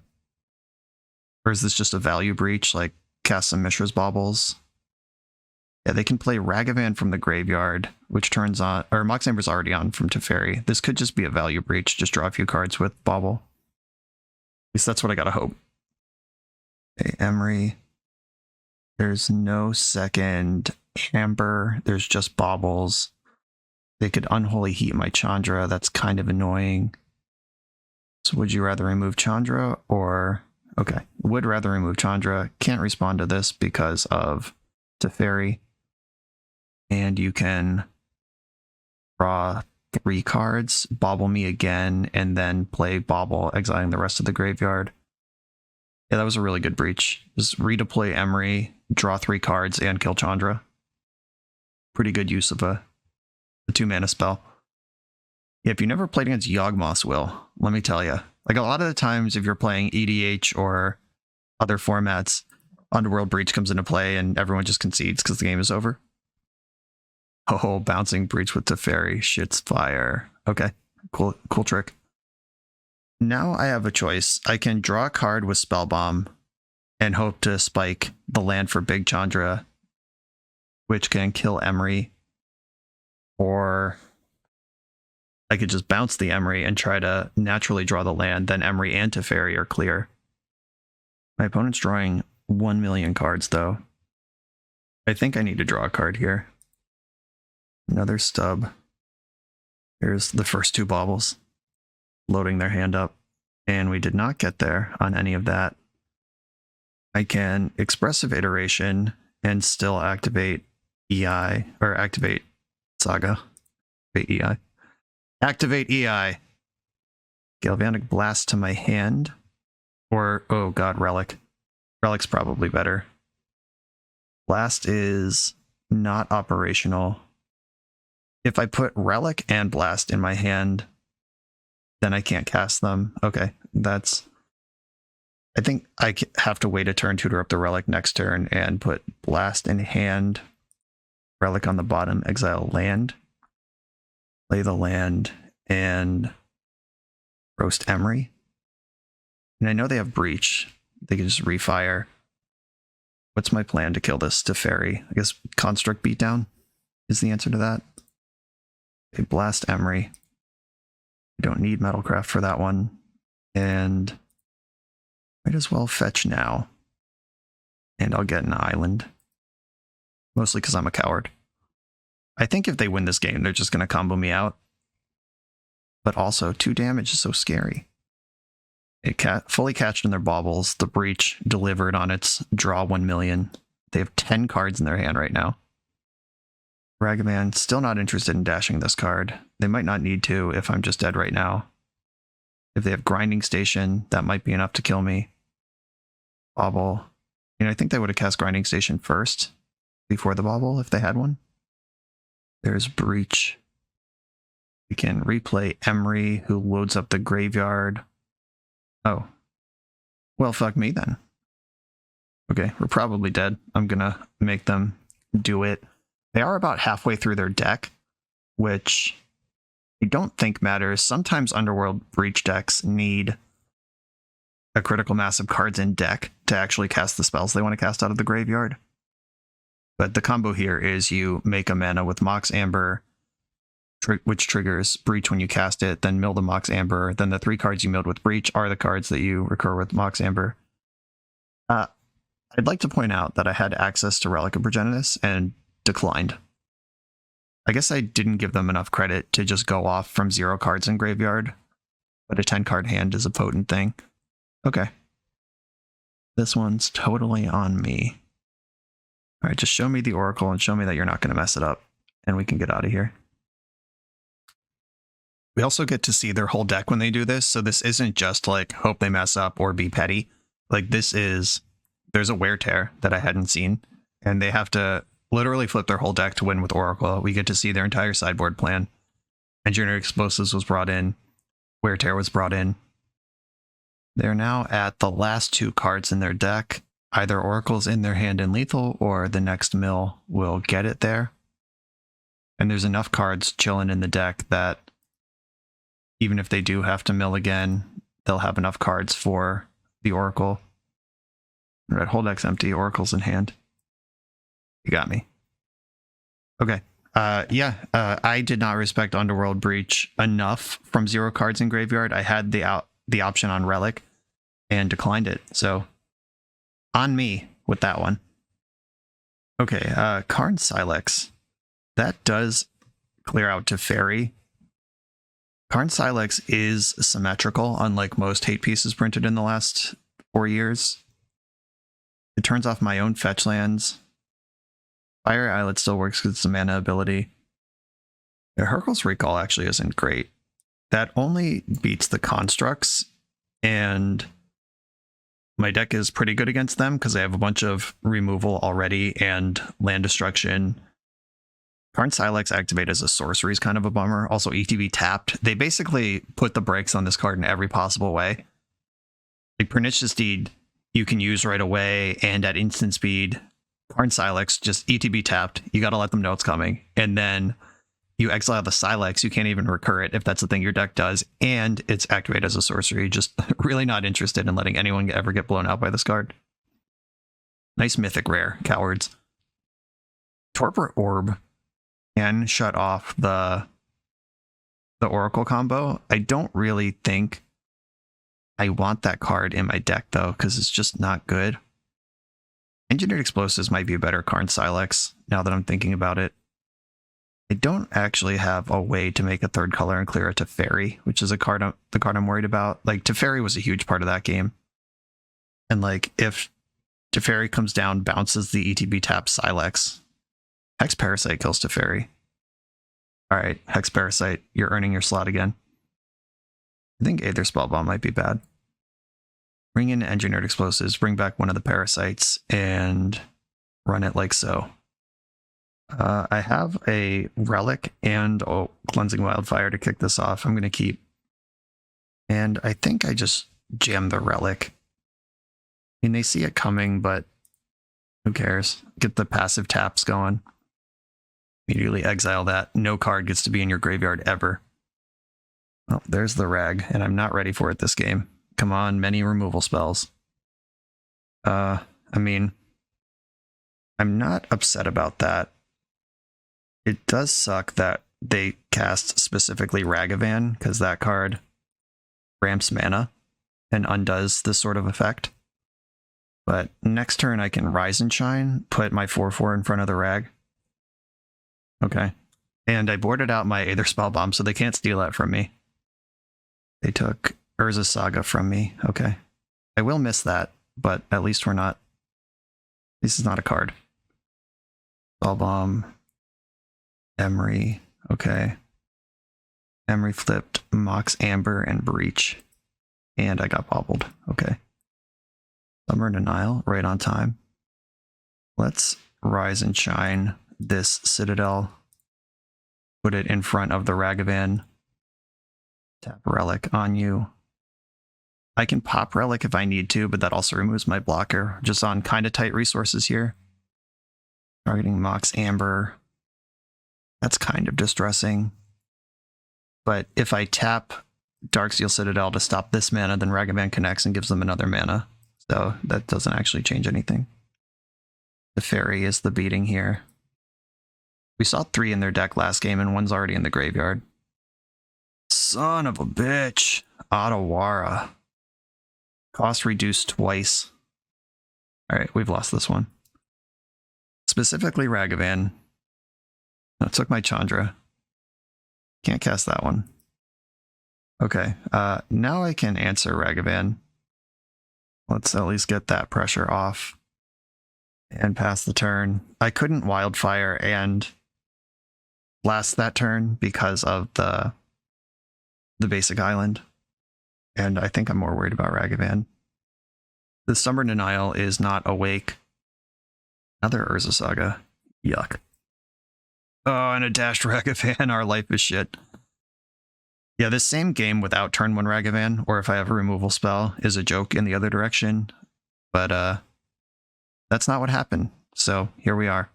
Or is this just a value breach, like cast some Mishra's Baubles? Yeah, they can play Ragavan from the graveyard, which turns on, or Mox Amber's already on from Teferi. This could just be a value breach, just draw a few cards with Bauble. At least that's what I gotta hope. Okay, Emery. There's no second Amber, there's just Baubles. They could Unholy Heat my Chandra, that's kind of annoying. So would you rather remove Chandra or... Okay, would rather remove Chandra. Can't respond to this because of Teferi. And you can draw 3 cards, Bauble me again, and then play Bauble, exiling the rest of the graveyard. Yeah, that was a really good breach. Just redeploy Emery, draw 3 cards, and kill Chandra. Pretty good use of a 2-mana spell. Yeah, if you never played against Yawgmoth's Will, let me tell you. Like, a lot of the times, if you're playing EDH or other formats, Underworld Breach comes into play and everyone just concedes because the game is over. Oh, bouncing Breach with Teferi. Shit's fire. Okay, cool trick. Now I have a choice. I can draw a card with Spellbomb and hope to spike the land for Big Chandra, which can kill Emery. Or I could just bounce the Emery and try to naturally draw the land, then Emery and Teferi are clear. My opponent's drawing 1 million cards, though. I think I need to draw a card here. Another stub. Here's the first 2 Baubles. Loading their hand up. And we did not get there on any of that. I can Expressive Iteration and still activate EI, or activate Saga. Activate EI. Activate EI. Galvanic Blast to my hand. Or, oh god, Relic. Relic's probably better. Blast is not operational. If I put Relic and Blast in my hand, then I can't cast them. Okay, that's... I think I have to wait a turn, tutor up the Relic next turn, and put Blast in hand, Relic on the bottom, exile land, play the land, and roast Emery. And I know they have Breach. They can just refire. What's my plan to kill this Teferi? I guess Construct Beatdown is the answer to that. Okay, blast Emery. We don't need Metalcraft for that one. And might as well fetch now. And I'll get an island. Mostly because I'm a coward. I think if they win this game, they're just going to combo me out. But also, 2 damage is so scary. It fully catched in their Baubles. The Breach delivered on its draw 1 million. They have 10 cards in their hand right now. Ragavan, still not interested in dashing this card. They might not need to if I'm just dead right now. If they have Grinding Station, that might be enough to kill me. Bauble. You know, I think they would have cast Grinding Station first, before the Bauble, if they had one. There's Breach. We can replay Emery, who loads up the graveyard. Oh. Well, fuck me then. Okay, we're probably dead. I'm gonna make them do it. They are about halfway through their deck, which I don't think matters. Sometimes Underworld Breach decks need a critical mass of cards in deck to actually cast the spells they want to cast out of the graveyard. But the combo here is you make a mana with Mox Amber, which triggers Breach when you cast it, then mill the Mox Amber. Then the 3 cards you milled with Breach are the cards that you recur with Mox Amber. I'd like to point out that I had access to Relic of Progenitus and declined. I guess I didn't give them enough credit to just go off from 0 cards in graveyard, but a 10-card hand is a potent thing. Okay. This one's totally on me. All right, just show me the Oracle and show me that you're not going to mess it up, and we can get out of here. We also get to see their whole deck when they do this, so this isn't just like hope they mess up or be petty. Like this is, there's a wear tear that I hadn't seen, and they have to literally flip their whole deck to win with Oracle. We get to see their entire sideboard plan. Engineered Explosives was brought in, wear tear was brought in. They're now at the last 2 cards in their deck. Either Oracle's in their hand in lethal, or the next mill will get it there. And there's enough cards chilling in the deck that even if they do have to mill again, they'll have enough cards for the Oracle. Red whole deck's empty, Oracle's in hand. You got me. Okay. I did not respect Underworld Breach enough from 0 cards in graveyard. I had the option on Relic and declined it. So on me with that one. Okay, Karn Silex. That does clear out to Fairy. Karn Silex is symmetrical, unlike most hate pieces printed in the last 4 years. It turns off my own fetch lands. Fire Islet still works because it's a mana ability. Yeah, Hurkyl's Recall actually isn't great. That only beats the constructs, and my deck is pretty good against them because I have a bunch of removal already and land destruction. Karn Silex activate as a sorcery is kind of a bummer. Also, ETB tapped. They basically put the brakes on this card in every possible way. Like Pernicious Deed, you can use right away and at instant speed. Karn Silex, just ETB tapped. You got to let them know it's coming. And then you exile the Silex. You can't even recur it if that's the thing your deck does. And it's activated as a sorcery. Just really not interested in letting anyone ever get blown out by this card. Nice mythic rare, cowards. Torpor Orb can shut off the Oracle combo. I don't really think I want that card in my deck though, because it's just not good. Engineered Explosives might be a better Karn Silex now that I'm thinking about it. I don't actually have a way to make a 3rd color and clear it to Teferi, which is the card I'm worried about. Like Teferi was a huge part of that game. And like if Teferi comes down, bounces the ETB tap Silex, Hex Parasite kills Teferi. Alright, Hex Parasite, you're earning your slot again. I think Aether Spellbomb might be bad. Bring in Engineered Explosives, bring back one of the Parasites, and run it like so. I have a Relic and Cleansing Wildfire to kick this off. I'm going to keep. And I think I just jam the Relic. I mean, they see it coming, but who cares? Get the passive taps going. Immediately exile that. No card gets to be in your graveyard ever. Oh, there's the Rag, and I'm not ready for it this game. Come on, many removal spells. I mean, I'm not upset about that. It does suck that they cast specifically Ragavan, because that card ramps mana and undoes this sort of effect. But next turn I can Rise and Shine, put my 4/4 in front of the Rag. Okay. And I boarded out my Aether Spellbomb, so they can't steal that from me. They took Urza's Saga from me. Okay. I will miss that, but at least we're not... This is not a card. Spellbomb. Emery. Okay. Emery flipped Mox Amber and Breach. And I got bobbled. Okay. Summer Denial, right on time. Let's Rise and Shine this Citadel. Put it in front of the Ragavan. Tap Relic on you. I can pop Relic if I need to, but that also removes my blocker. Just on kind of tight resources here. Targeting Mox Amber. That's kind of distressing. But if I tap Darksteel Citadel to stop this mana, then Ragavan connects and gives them another mana. So that doesn't actually change anything. The Fairy is the beating here. We saw 3 in their deck last game, and one's already in the graveyard. Son of a bitch. Otawara. Cost reduced twice. Alright, we've lost this one. Specifically Ragavan. No, it took my Chandra. Can't cast that one. Okay, now I can answer Ragavan. Let's at least get that pressure off. And pass the turn. I couldn't Wildfire and last that turn because of the basic island. And I think I'm more worried about Ragavan. The Stubborn Denial is not awake. Another Urza Saga. Yuck. Oh, and a dashed Ragavan. Our life is shit. Yeah, this same game without turn 1 Ragavan, or if I have a removal spell, is a joke in the other direction. But that's not what happened. So here we are.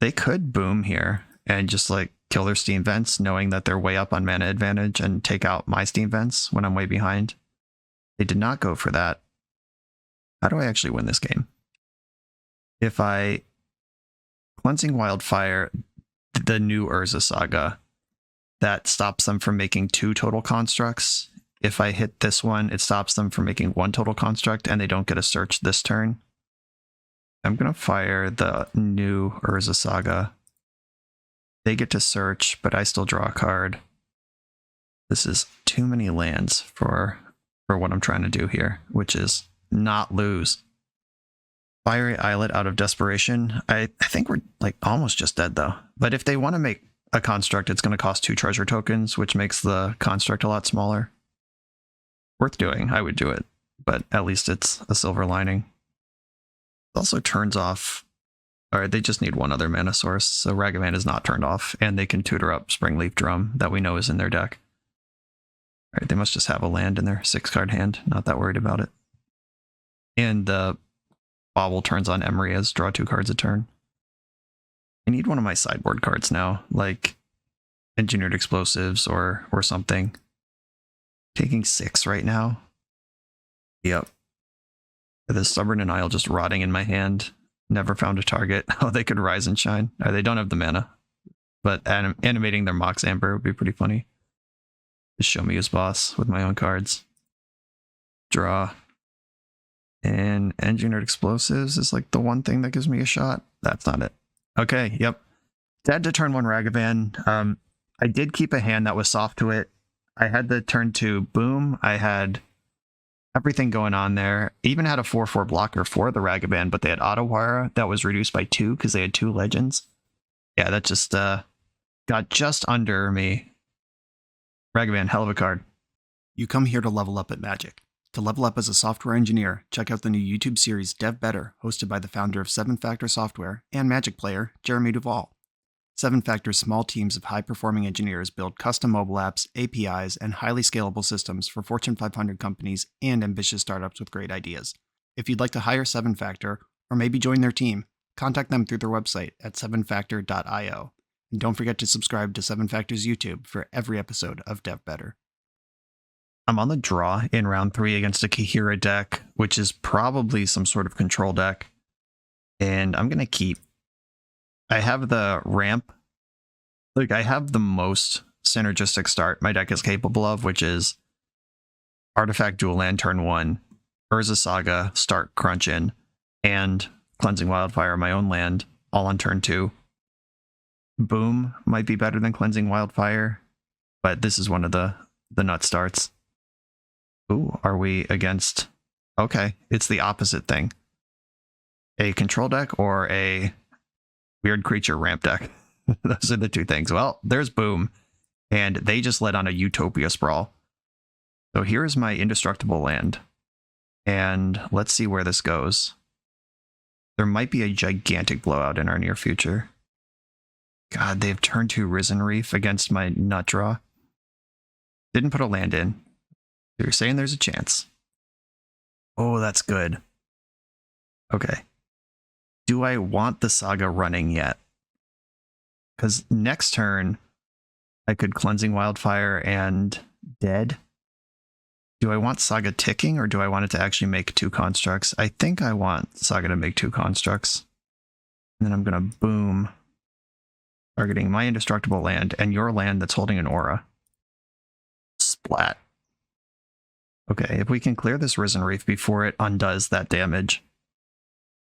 They could boom here and just like kill their Steam Vents, knowing that they're way up on mana advantage, and take out my Steam Vents when I'm way behind. They did not go for that. How do I actually win this game? If I Cleansing Wildfire the new Urza Saga, that stops them from making 2 total constructs. If I hit this one, it stops them from making 1 total construct, and they don't get a search this turn. I'm going to fire the new Urza Saga. They get to search, but I still draw a card. This is too many lands for what I'm trying to do here, which is not lose. Fiery Islet out of desperation. I think we're like almost just dead though. But if they want to make a construct, it's going to cost 2 treasure tokens, which makes the construct a lot smaller. Worth doing. I would do it, but at least it's a silver lining. It also turns off. All right, they just need 1 other mana source, so Ragavan is not turned off, and they can tutor up Springleaf Drum that we know is in their deck. All right, they must just have a land in their 6-card hand. Not that worried about it. And the Bobble turns on Emery as draw 2 cards a turn. I need one of my sideboard cards now, like Engineered Explosives or something. Taking 6 right now. Yep. The Stubborn Denial just rotting in my hand. Never found a target. Oh, they could Rise and Shine. They don't have the mana. But animating their Mox Amber would be pretty funny. Just show me his boss with my own cards. Draw. And Engineered Explosives is like the one thing that gives me a shot. That's not it. Okay, yep. Dead to turn 1 Ragavan. I did keep a hand that was soft to it. I had the turn 2 Boom. I had everything going on there. Even had a 4/4 blocker for the Ragavan, but they had Otawara that was reduced by 2 because they had 2 legends. Yeah, that just got just under me. Ragavan, hell of a card. You come here to level up at Magic. To level up as a software engineer, check out the new YouTube series Dev Better, hosted by the founder of 7 Factor Software and Magic player, Jeremy Duvall. 7 Factor's small teams of high-performing engineers build custom mobile apps, APIs, and highly scalable systems for Fortune 500 companies and ambitious startups with great ideas. If you'd like to hire 7 Factor, or maybe join their team, contact them through their website at 7factor.io. And don't forget to subscribe to 7 Factor's YouTube for every episode of Dev Better. I'm on the draw in round 3 against a Kahira deck, which is probably some sort of control deck. And I'm going to keep. I have the ramp. Like, I have the most synergistic start my deck is capable of, which is Artifact Dual Land turn 1, Urza Saga, start Crunch In, and Cleansing Wildfire, my own land, all on turn 2. Boom might be better than Cleansing Wildfire, but this is one of the nut starts. Ooh, are we against... Okay, it's the opposite thing. A control deck or a weird creature ramp deck. Those are the 2 things. Well, there's Boom, and they just led on a Utopia Sprawl. So here's my Indestructible land, and let's see where this goes. There might be a gigantic blowout in our near future. God, they have turn 2 Risen Reef against my nut draw. Didn't put a land in. You're saying there's a chance. Oh, that's good. Okay. Do I want the Saga running yet? Because next turn, I could Cleansing Wildfire and Dead. Do I want Saga ticking, or do I want it to actually make 2 constructs? I think I want Saga to make 2 constructs. And then I'm going to boom targeting my indestructible land and your land that's holding an aura. Splat. Okay, if we can clear this Risen Reef before it undoes that damage,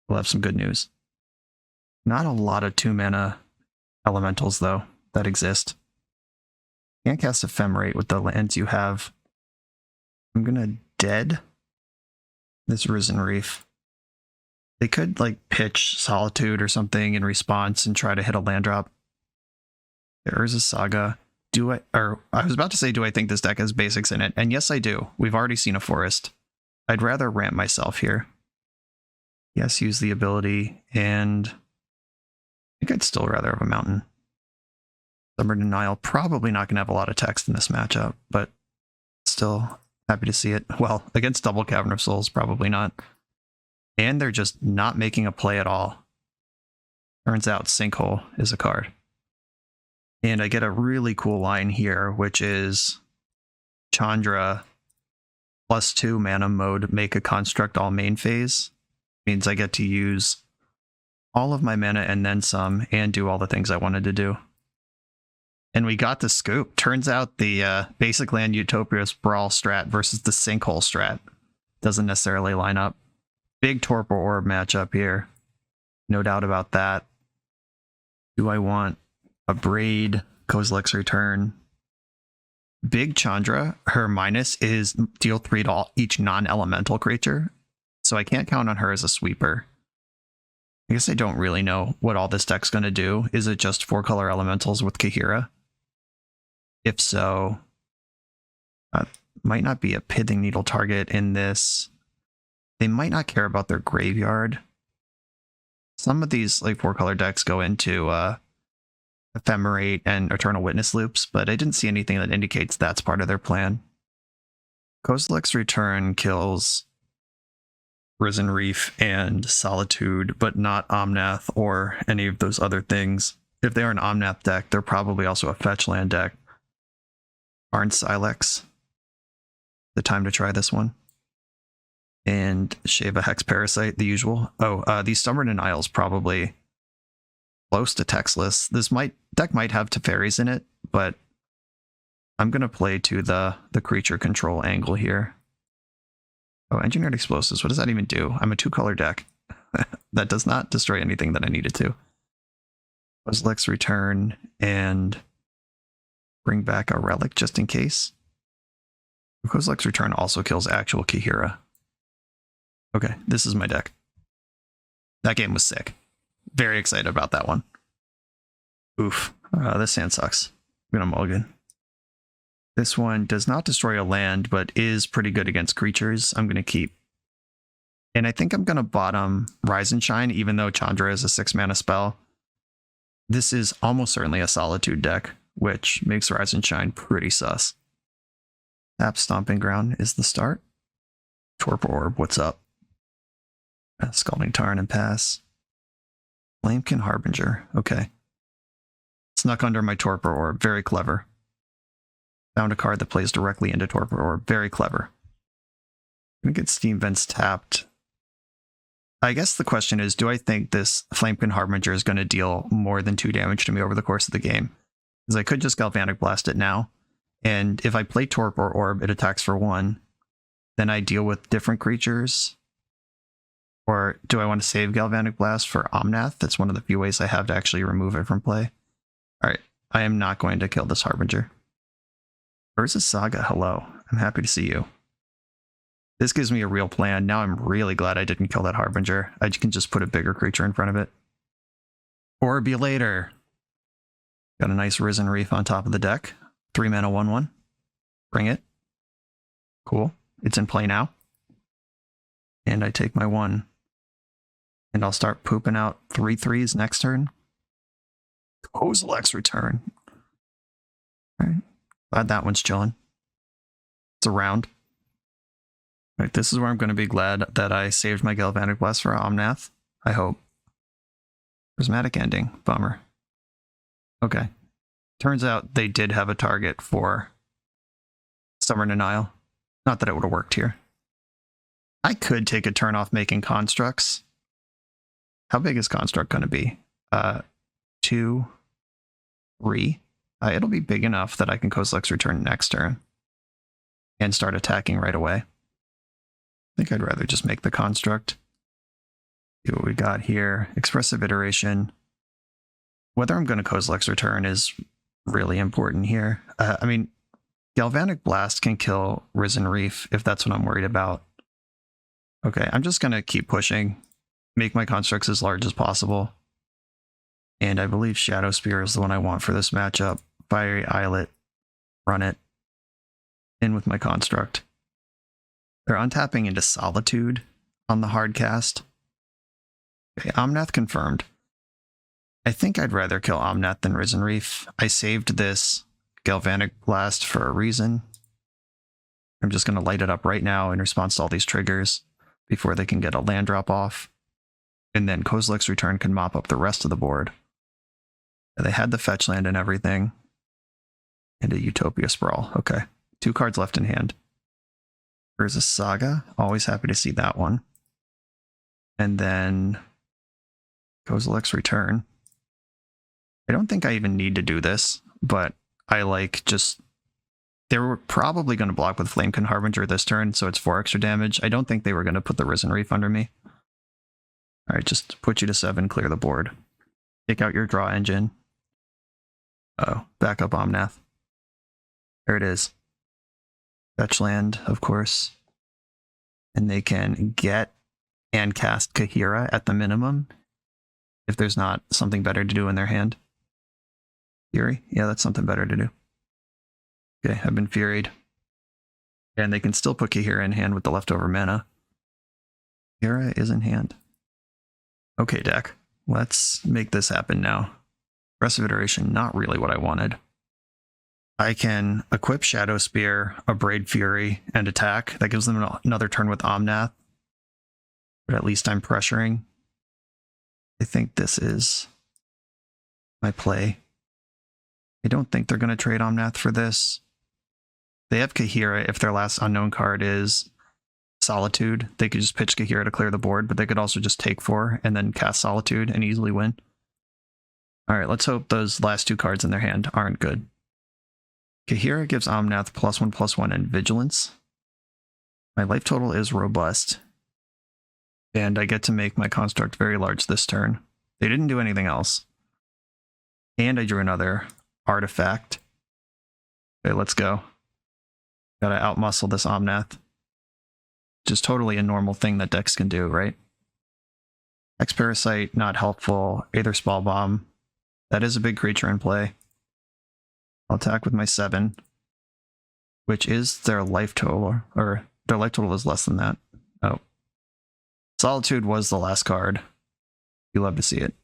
we'll have some good news. Not a lot of 2-mana elementals, though, that exist. Can't cast Ephemerate with the lands you have. I'm gonna dead this Risen Reef. They could, like, pitch Solitude or something in response and try to hit a land drop. There's a Saga. I was about to say, do I think this deck has basics in it? And yes, I do. We've already seen a forest. I'd rather ramp myself here. Yes, use the ability, and I think I'd still rather have a mountain. Stubborn Denial, probably not going to have a lot of text in this matchup, but still happy to see it. Well, against Double Cavern of Souls, probably not. And they're just not making a play at all. Turns out Sinkhole is a card. And I get a really cool line here, which is Chandra +2 mana mode, make a construct all main phase. Means I get to use all of my mana and then some, and do all the things I wanted to do. And we got the scoop. Turns out the basic land Utopia Sprawl strat versus the Sinkhole strat doesn't necessarily line up. Big Torpor Orb matchup here. No doubt about that. Do I want a Braid, Kozilek's Return? Big Chandra, her minus is deal 3 to each non-elemental creature, so I can't count on her as a sweeper. I guess I don't really know what all this deck's going to do. Is it just 4-color elementals with Kahira? If so, might not be a Pithing Needle target in this. They might not care about their graveyard. Some of these like 4-color decks go into Ephemerate and Eternal Witness loops, but I didn't see anything that indicates that's part of their plan. Kozilek's Return kills Risen Reef and Solitude, but not Omnath or any of those other things. If they are an Omnath deck, they're probably also a fetch land deck. Barn Silex. The time to try this one. And shave a Hex Parasite, the usual. Oh, these Stubborn Denial's probably close to textless. This deck might have Teferis in it, but I'm gonna play to the creature control angle here. Oh, Engineered Explosives, what does that even do? I'm a 2-color deck. That does not destroy anything that I needed to. Kozilek's Return and bring back a Relic just in case. Kozilek's Return also kills actual Kahira. Okay, this is my deck. That game was sick. Very excited about that one. Oof. This hand sucks. I'm gonna mulligan. This one does not destroy a land, but is pretty good against creatures. I'm gonna keep. And I think I'm gonna bottom Rise and Shine, even though Chandra is a 6-mana spell. This is almost certainly a Solitude deck, which makes Rise and Shine pretty sus. Tap Stomping Ground is the start. Torpor Orb, what's up? Scalding Tarn and pass. Flamekin Harbinger, okay. Snuck under my Torpor Orb, very clever. Found a card that plays directly into Torpor Orb, very clever. I'm gonna get Steam Vents tapped. I guess the question is, do I think this Flamekin Harbinger is going to deal more than 2 damage to me over the course of the game? Because I could just Galvanic Blast it now, and if I play Torpor Orb, it attacks for 1. Then I deal with different creatures. Or do I want to save Galvanic Blast for Omnath? That's one of the few ways I have to actually remove it from play. Alright, I am not going to kill this Harbinger. Urza's Saga, hello. I'm happy to see you. This gives me a real plan. Now I'm really glad I didn't kill that Harbinger. I can just put a bigger creature in front of it. Orbulator. Got a nice Risen Reef on top of the deck. 3-mana 1/1. Bring it. Cool. It's in play now. And I take my 1. And I'll start pooping out 3/3s next turn. Kozilek's Return. Alright. Glad that one's chilling. It's a round. Alright, this is where I'm going to be glad that I saved my Galvanic Blast for Omnath. I hope. Prismatic Ending. Bummer. Okay. Turns out they did have a target for Stubborn Denial. Not that it would have worked here. I could take a turn off making constructs. How big is construct going to be? 2. 3. It'll be big enough that I can Kozilek's Return next turn and start attacking right away. I think I'd rather just make the construct. See what we got here. Expressive Iteration. Whether I'm going to Kozilek's Return is really important here. I mean, Galvanic Blast can kill Risen Reef if that's what I'm worried about. Okay, I'm just going to keep pushing, make my constructs as large as possible. And I believe Shadow Spear is the one I want for this matchup. Fiery Islet, run it, in with my construct. They're untapping into Solitude on the hard cast. Okay, Omnath confirmed. I think I'd rather kill Omnath than Risen Reef. I saved this Galvanic Blast for a reason. I'm just going to light it up right now in response to all these triggers before they can get a land drop off. And then Kozilek's Return can mop up the rest of the board. They had the fetch land and everything. And a Utopia Sprawl. Okay. 2 cards left in hand. There's a Saga. Always happy to see that one. And then Kozilek's Return. I don't think I even need to do this, but I like just... They were probably going to block with Flamekin Harbinger this turn, so it's 4 extra damage. I don't think they were going to put the Risen Reef under me. Alright, just put you to 7, clear the board. Take out your draw engine. Oh, back up Omnath. There it is. Fetch land, of course. And they can get and cast Kahira at the minimum if there's not something better to do in their hand. Fury? Yeah, that's something better to do. Okay, I've been Furied. And they can still put Kahira in hand with the leftover mana. Kahira is in hand. Okay, deck. Let's make this happen now. Aggressive Iteration, not really what I wanted. I can equip Shadow Spear, Abrade Fury, and attack. That gives them another turn with Omnath. But at least I'm pressuring. I think this is my play. I don't think they're going to trade Omnath for this. They have Kahira. If their last unknown card is Solitude, they could just pitch Kahira to clear the board, but they could also just take 4 and then cast Solitude and easily win. Alright, let's hope those last 2 cards in their hand aren't good. Kahira gives Omnath +1/+1 and Vigilance. My life total is robust. And I get to make my construct very large this turn. They didn't do anything else. And I drew another artifact. Okay, let's go. Gotta outmuscle this Omnath. Just totally a normal thing that decks can do, right? X-Parasite, not helpful. Aether Spell Bomb. That is a big creature in play. I'll attack with my 7, which is their life total, or their life total is less than that. Oh. Solitude was the last card. You love to see it.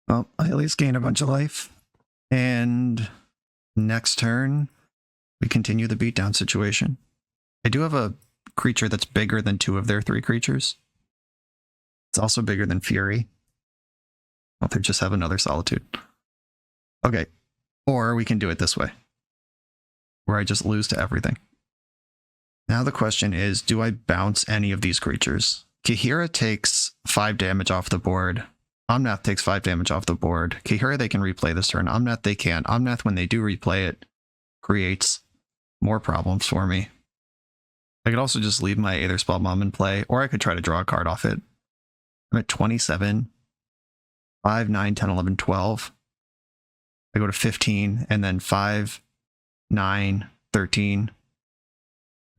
Well, I at least gain a bunch of life. And next turn, we continue the beatdown situation. I do have a creature that's bigger than 2 of their 3 creatures. It's also bigger than Fury. Well, they just have another Solitude. Okay. Or we can do it this way, where I just lose to everything. Now the question is, do I bounce any of these creatures? Kahira takes 5 damage off the board. Omnath takes 5 damage off the board. Kahira they can replay this turn. Omnath they can't. Omnath, when they do replay it, creates more problems for me. I could also just leave my Aether Spell Bomb in play, or I could try to draw a card off it. I'm at 27, 5, 9, 10, 11, 12. I go to 15, and then 5, 9, 13,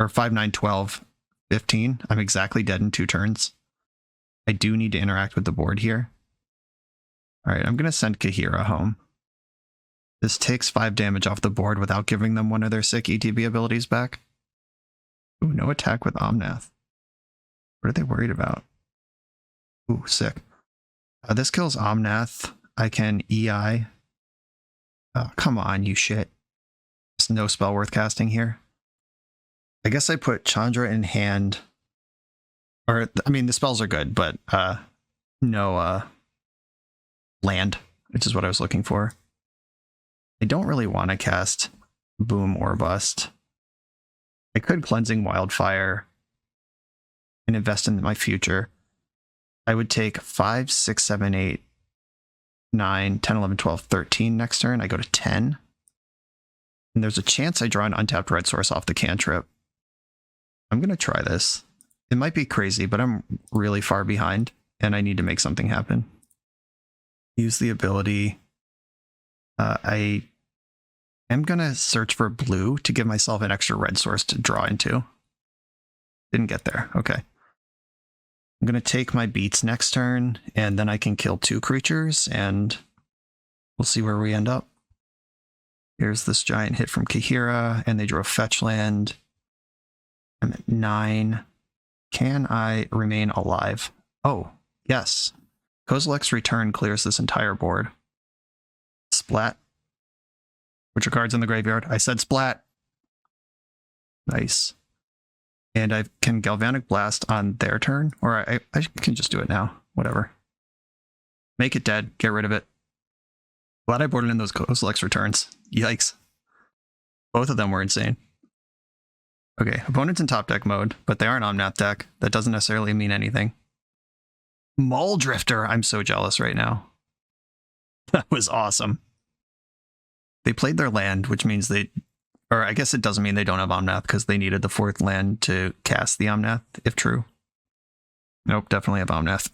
or 5, 9, 12, 15. I'm exactly dead in 2 turns. I do need to interact with the board here. All right, I'm going to send Kahira home. This takes 5 damage off the board without giving them one of their sick ETB abilities back. Ooh, no attack with Omnath. What are they worried about? Ooh, sick. This kills Omnath. I can EI. Oh, come on, you shit. There's no spell worth casting here. I guess I put Chandra in hand. Or, I mean, the spells are good, but no land, which is what I was looking for. I don't really want to cast Boom or Bust. I could Cleansing Wildfire and invest in my future. I would take 5, 6, 7, 8 9, 10, 11, 12, 13 next turn. I go to 10. And there's a chance I draw an untapped red source off the cantrip. I'm going to try this. It might be crazy, but I'm really far behind, and I need to make something happen. Use the ability. I am going to search for blue to give myself an extra red source to draw into. Didn't get there. Okay. I'm going to take my beats next turn, and then I can kill 2 creatures, and we'll see where we end up. Here's this giant hit from Kahira, and they drew a fetch land. I'm at 9. Can I remain alive? Oh, yes. Kozilek's Return clears this entire board. Splat. Which are cards in the graveyard? I said splat. Nice. And I can Galvanic Blast on their turn, or I can just do it now. Whatever. Make it dead. Get rid of it. Glad I boarded in those Kozilek's Returns. Yikes. Both of them were insane. Okay, opponent's in top deck mode, but they are an Omnath deck. That doesn't necessarily mean anything. Mall Drifter. I'm so jealous right now. That was awesome. They played their land, which means they... Or I guess it doesn't mean they don't have Omnath, because they needed the 4th land to cast the Omnath, if true. Nope, definitely have Omnath.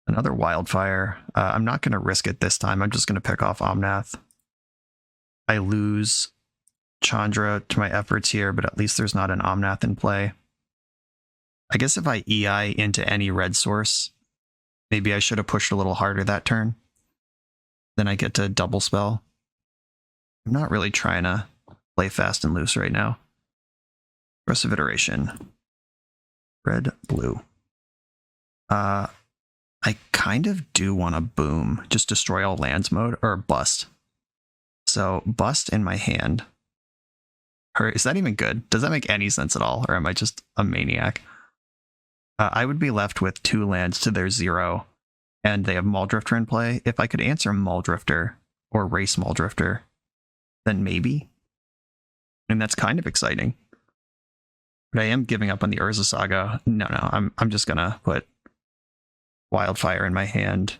Another Wildfire. I'm not going to risk it this time. I'm just going to pick off Omnath. I lose Chandra to my efforts here, but at least there's not an Omnath in play. I guess if I EI into any red source, maybe I should have pushed a little harder that turn. Then I get to double spell. I'm not really trying to play fast and loose right now. Progressive Iteration. Red, blue. I kind of do want to boom, just destroy all lands mode, or bust. So bust in my hand. Or is that even good? Does that make any sense at all? Or am I just a maniac? I would be left with 2 lands to their 0, and they have Mall Drifter in play. If I could answer Mall Drifter or race Mall Drifter, then maybe. And that's kind of exciting. But I am giving up on the Urza Saga. No, I'm just gonna put Wildfire in my hand.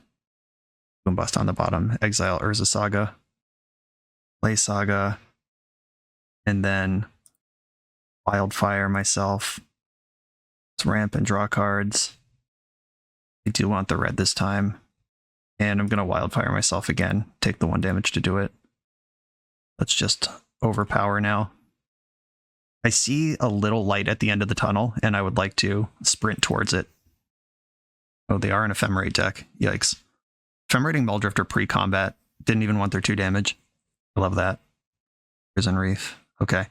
Boom Bust on the bottom. Exile Urza Saga. Play Saga. And then Wildfire myself. Let's ramp and draw cards. I do want the red this time. And I'm gonna Wildfire myself again. Take the 1 damage to do it. Let's just overpower now. I see a little light at the end of the tunnel, and I would like to sprint towards it. Oh, they are an Ephemerate deck. Yikes. Ephemerating Mall Drifter pre-combat. Didn't even want their 2 damage. I love that. Prison Reef. Okay.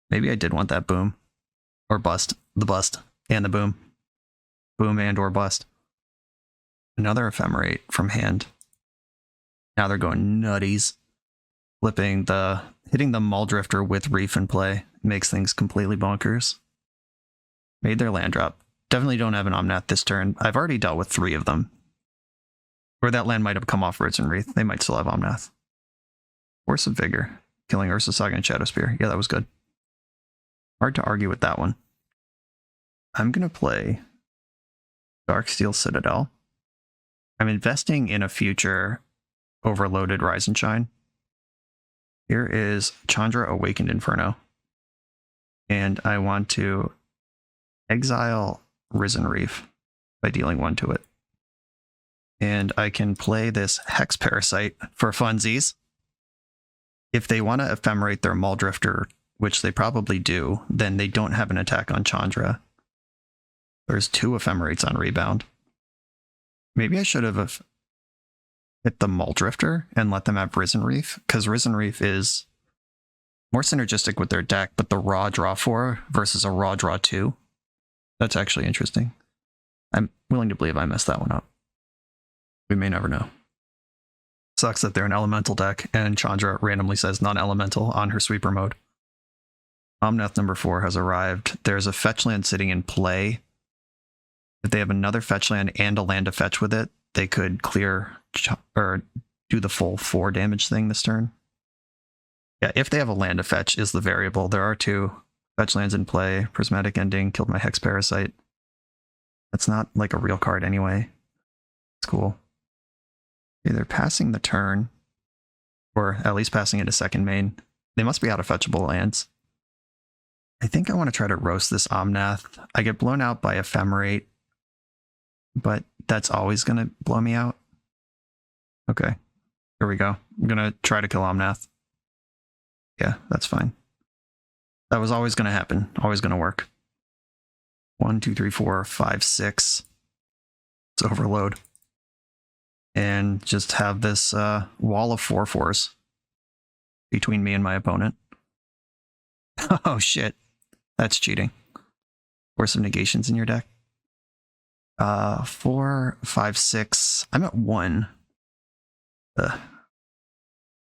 Maybe I did want that boom. Or bust. The bust. And the boom. Boom and or bust. Another Ephemerate from hand. Now they're going nutties. Hitting the Mall Drifter with Reef in play makes things completely bonkers. Made their land drop. Definitely don't have an Omnath this turn. I've already dealt with 3 of them. Or that land might have come off Roots and Wreath. They might still have Omnath. Force of Vigor. Killing Ursa Saga and Shadowspear. Yeah, that was good. Hard to argue with that one. I'm going to play Darksteel Citadel. I'm investing in a future overloaded Rise and Shine. Here is Chandra Awakened Inferno. And I want to exile Risen Reef by dealing 1 to it. And I can play this Hex Parasite for funsies. If they want to ephemerate their Mall Drifter, which they probably do, then they don't have an attack on Chandra. There's 2 ephemerates on rebound. Maybe I should have hit the Mall Drifter and let them have Risen Reef, because Risen Reef is more synergistic with their deck, but the raw draw 4 versus a raw draw 2. That's actually interesting. I'm willing to believe I messed that one up. We may never know. Sucks that they're an elemental deck, and Chandra randomly says non-elemental on her sweeper mode. Omnath number 4 has arrived. There's a fetch land sitting in play. If they have another fetch land and a land to fetch with it, they could clear or do the full 4 damage thing this turn. Yeah, if they have a land to fetch is the variable. There are 2 fetch lands in play. Prismatic Ending killed my Hex Parasite. That's not like a real card anyway. It's cool. cool. Okay, they're passing the turn, or at least passing into second main. They must be out of fetchable lands. I think I want to try to roast this Omnath. I get blown out by Ephemerate, but that's always going to blow me out. Okay, here we go. I'm going to try to kill Omnath. Yeah, that's fine. That was always going to happen. Always going to work. 1, 2, 3, 4, 5, 6. Let's overload. And just have this wall of 4/4s between me and my opponent. Oh shit. That's cheating. Force of Negations in your deck. 4, 5, 6. I'm at 1.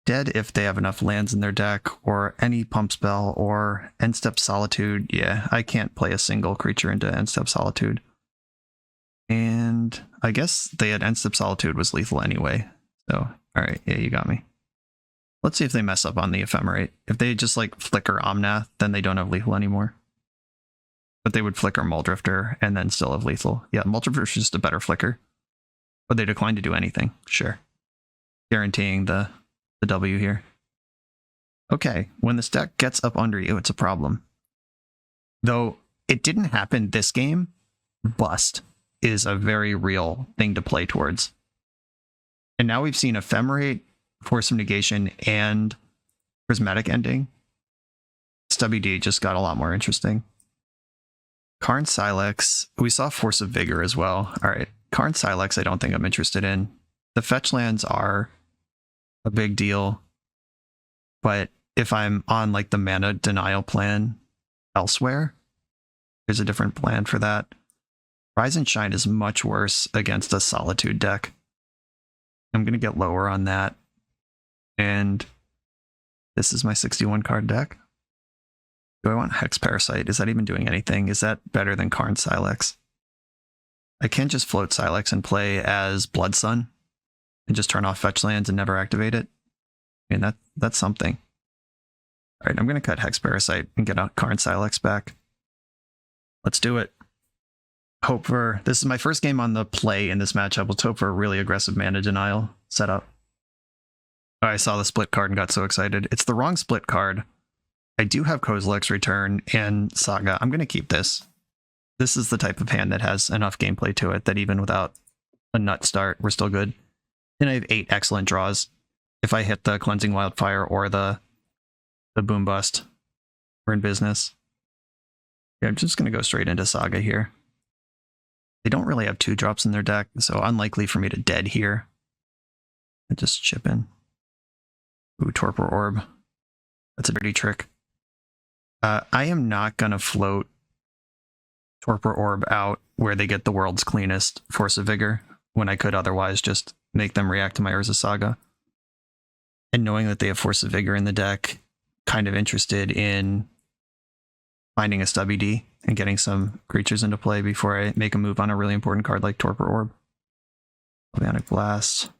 Dead if they have enough lands in their deck, or any pump spell, or End Step Solitude. Yeah, I can't play a single creature into End Step Solitude. And I guess they had End Step Solitude was lethal anyway. So, alright, yeah, you got me. Let's see if they mess up on the Ephemerate. If they just like flicker Omnath, then they don't have lethal anymore. But they would flicker Muldrifter and then still have lethal. Yeah, Muldrifter is just a better flicker. But they declined to do anything. Sure. Guaranteeing the W here. Okay, when this deck gets up under you, it's a problem. Though it didn't happen this game, bust is a very real thing to play towards. And now we've seen Ephemerate, Force of Negation, and Prismatic Ending. SWD just got a lot more interesting. Karn Silex, we saw Force of Vigor as well. Alright, Karn Silex I don't think I'm interested in. The fetch lands are a big deal, but if I'm on like the mana denial plan elsewhere, there's a different plan for that. Rise and Shine is much worse against a Solitude deck. I'm going to get lower on that. And this is my 61 card deck. Do I want Hex Parasite? Is that even doing anything? Is that better than Karn Silex? I can't just float Silex and play as Blood Sun and just turn off fetch lands and never activate it. I mean, that's something. Alright, I'm going to cut Hex Parasite and get out Karn Silex back. Let's do it. Hope for... This is my first game on the play in this matchup. Let's hope for a really aggressive mana denial setup. Oh, I saw the split card and got so excited. It's the wrong split card. I do have Kozilek's Return and Saga. I'm going to keep this. This is the type of hand that has enough gameplay to it that even without a nut start, we're still good. And I have 8 excellent draws. If I hit the Cleansing Wildfire or the Boom Bust, we're in business. Yeah, I'm just going to go straight into Saga here. They don't really have 2-drops in their deck, so unlikely for me to dead here. I just chip in. Ooh, Torpor Orb. That's a dirty trick. I am not going to float Torpor Orb out where they get the world's cleanest Force of Vigor, when I could otherwise just make them react to my Urza Saga. And knowing that they have Force of Vigor in the deck, kind of interested in finding a stubby D and getting some creatures into play before I make a move on a really important card like Torpor Orb. Galvanic Blast.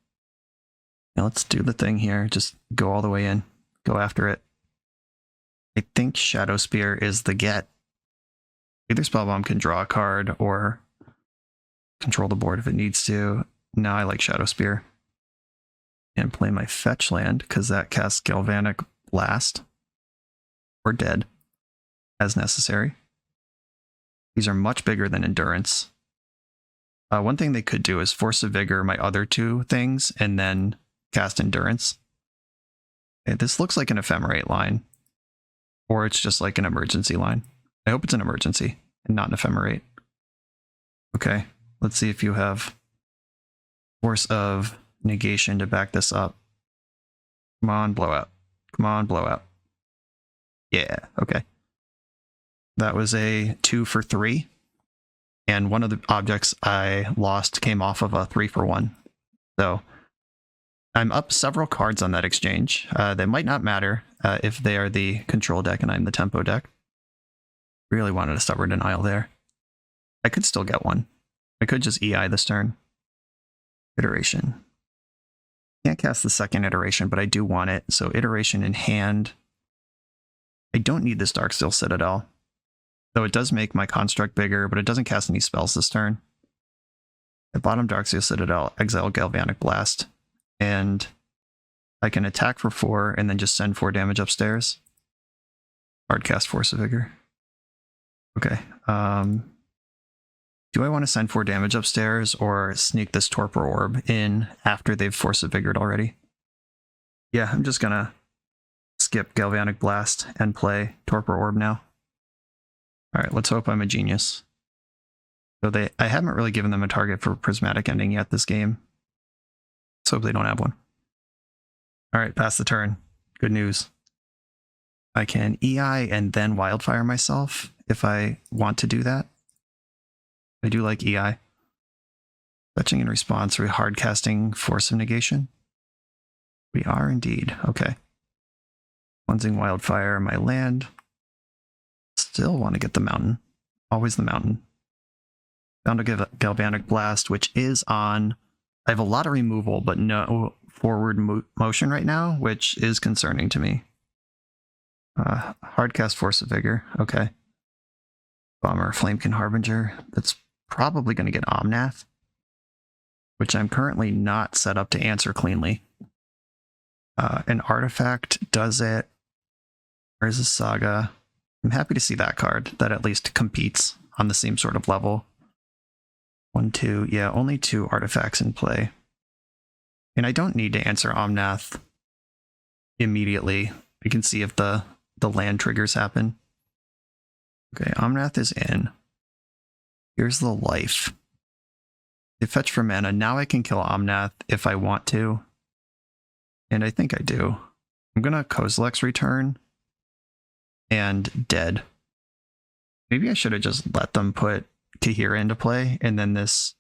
Now let's do the thing here. Just go all the way in. Go after it. I think Shadow Spear is the get. Either Spellbomb can draw a card or control the board if it needs to. Now I like Shadow Spear. And play my fetch land because that casts Galvanic Blast. Or dead. As necessary. These are much bigger than Endurance. One thing they could do is Force of Vigor my other 2 things and then cast Endurance. Okay, this looks like an Ephemerate line. Or it's just like an emergency line. I hope it's an emergency and not an Ephemerate. Okay, let's see if you have Force of Negation to back this up. Come on, Blowout. Come on, Blowout. Yeah, okay. That was a 2 for 3. And one of the objects I lost came off of a 3 for 1. So I'm up several cards on that exchange. They might not matter if they are the control deck and I'm the tempo deck. Really wanted a Stubborn Denial there. I could still get one. I could just EI this turn. Iteration. Can't cast the second iteration, but I do want it. So iteration in hand. I don't need this Darksteel Citadel. Though it does make my construct bigger, but it doesn't cast any spells this turn. At bottom, Darksteel Citadel, exile Galvanic Blast, and I can attack for 4 and then just send 4 damage upstairs. Hardcast Force of Vigor. Okay. Do I want to send 4 damage upstairs or sneak this Torpor Orb in after they've Force of Vigored already? Yeah, I'm just gonna skip Galvanic Blast and play Torpor Orb now. Alright, let's hope I'm a genius. So I haven't really given them a target for Prismatic Ending yet this game. Let's hope they don't have one. Alright, pass the turn. Good news. I can EI and then Wildfire myself if I want to do that. I do like EI. Fetching in response, are we hard casting Force of Negation? We are indeed. Okay. Cleansing Wildfire, my land. Still want to get the mountain. Always the mountain. Found a Galvanic Blast, which is on... I have a lot of removal, but no forward motion right now, which is concerning to me. Hardcast Force of Vigor. Okay. Bomber, Flamekin Harbinger. That's probably going to get Omnath, which I'm currently not set up to answer cleanly. An artifact does it. Where's the Saga? I'm happy to see that card. That at least competes on the same sort of level. 1, 2. Yeah, only 2 artifacts in play. And I don't need to answer Omnath immediately. We can see if the land triggers happen. Okay, Omnath is in. Here's the life. They fetch for mana. Now I can kill Omnath if I want to. And I think I do. I'm going to Kozilek's Return and dead. Maybe I should have just let them put Kahira into play, and then this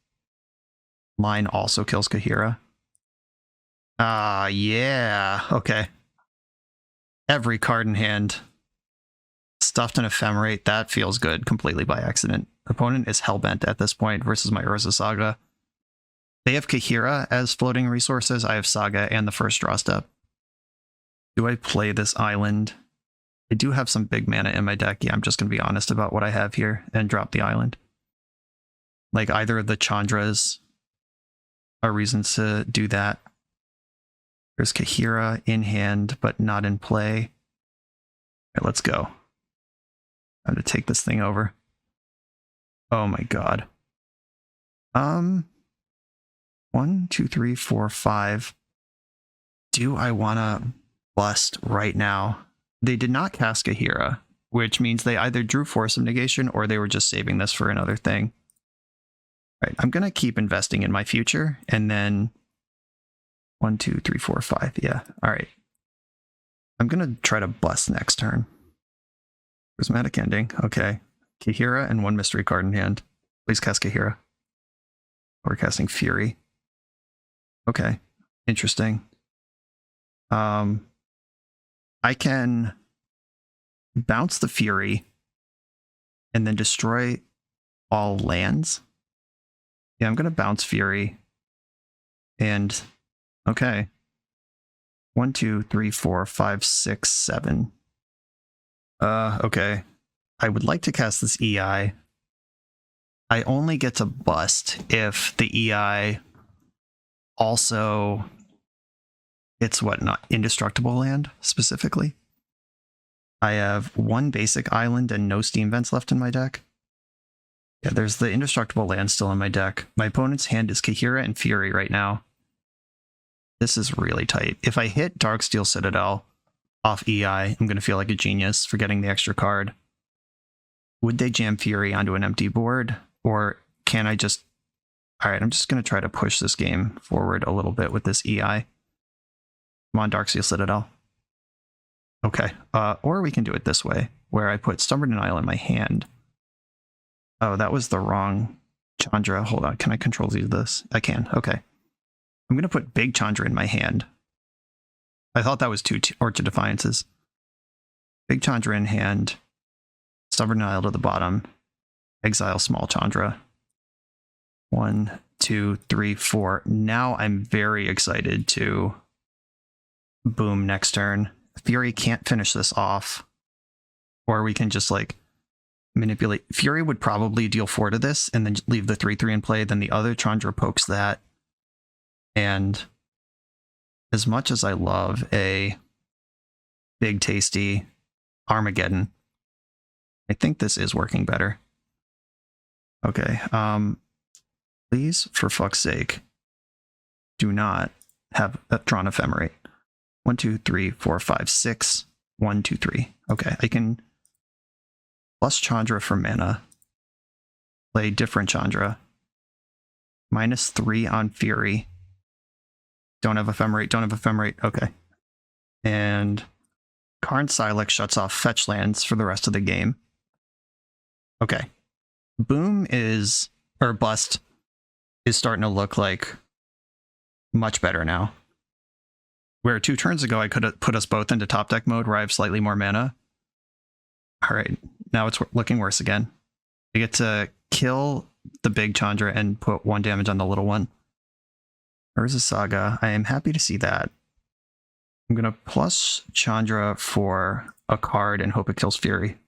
line also kills Kahira. Yeah. Okay. Every card in hand. Stuffed an Ephemerate. That feels good completely by accident. Opponent is hellbent at this point versus my Urza Saga. They have Kahira as floating resources. I have Saga and the first draw step. Do I play this island? I do have some big mana in my deck. Yeah, I'm just going to be honest about what I have here and drop the island. Like either of the Chandras are reasons to do that. There's Kahira in hand, but not in play. All right, let's go. Time to take this thing over. Oh my god. 1, 2, 3, 4, 5. Do I want to bust right now? They did not cast Kahira, which means they either drew Force of Negation or they were just saving this for another thing. All right, I'm going to keep investing in my future, and then 1, 2, 3, 4, 5. Yeah, all right. I'm going to try to bust next turn. Prismatic Ending. Okay. Kahira and 1 mystery card in hand. Please cast Kahira. We're casting Fury. Okay. Interesting. I can bounce the Fury and then destroy all lands. Yeah, I'm going to bounce Fury. And, okay. 1, 2, 3, 4, 5, 6, 7. Okay. I would like to cast this EI. I only get to bust if the EI also... It's what, not Indestructible land, specifically? I have 1 basic island and no steam vents left in my deck. Yeah, there's the Indestructible land still in my deck. My opponent's hand is Kahira and Fury right now. This is really tight. If I hit Darksteel Citadel off EI, I'm going to feel like a genius for getting the extra card. Would they jam Fury onto an empty board? Or can I just... Alright, I'm just going to try to push this game forward a little bit with this EI. Come on, Darksteel Citadel. Okay, or we can do it this way, where I put Stubborn Denial in my hand. Oh, that was the wrong Chandra. Hold on, can I control Z this? I can, okay. I'm going to put Big Chandra in my hand. I thought that was 2 Orchid Defiances. Big Chandra in hand. Stubborn Denial to the bottom. Exile Small Chandra. 1, 2, 3, 4. Now I'm very excited to boom next turn. Fury can't finish this off. Or we can just like manipulate. Fury would probably deal 4 to this and then leave the 3/3 in play. Then the other Chandra pokes that. And as much as I love a big tasty Armageddon, I think this is working better. Okay, please, for fuck's sake, do not have a drawn ephemerate. 1, 2, 3, 4, 5, 6. 1, 2, 3. Okay, I can plus Chandra for mana, play different Chandra, -3 on Fury. Don't have ephemerate, don't have ephemerate. Okay. And Karn Silex shuts off fetch lands for the rest of the game. Okay. Boom is, or Bust is starting to look like much better now. Where 2 turns ago I could have put us both into top deck mode where I have slightly more mana. Alright, now it's looking worse again. I get to kill the big Chandra and put 1 damage on the little one. Urza Saga, I am happy to see that. I'm going to plus Chandra for a card and hope it kills Fury.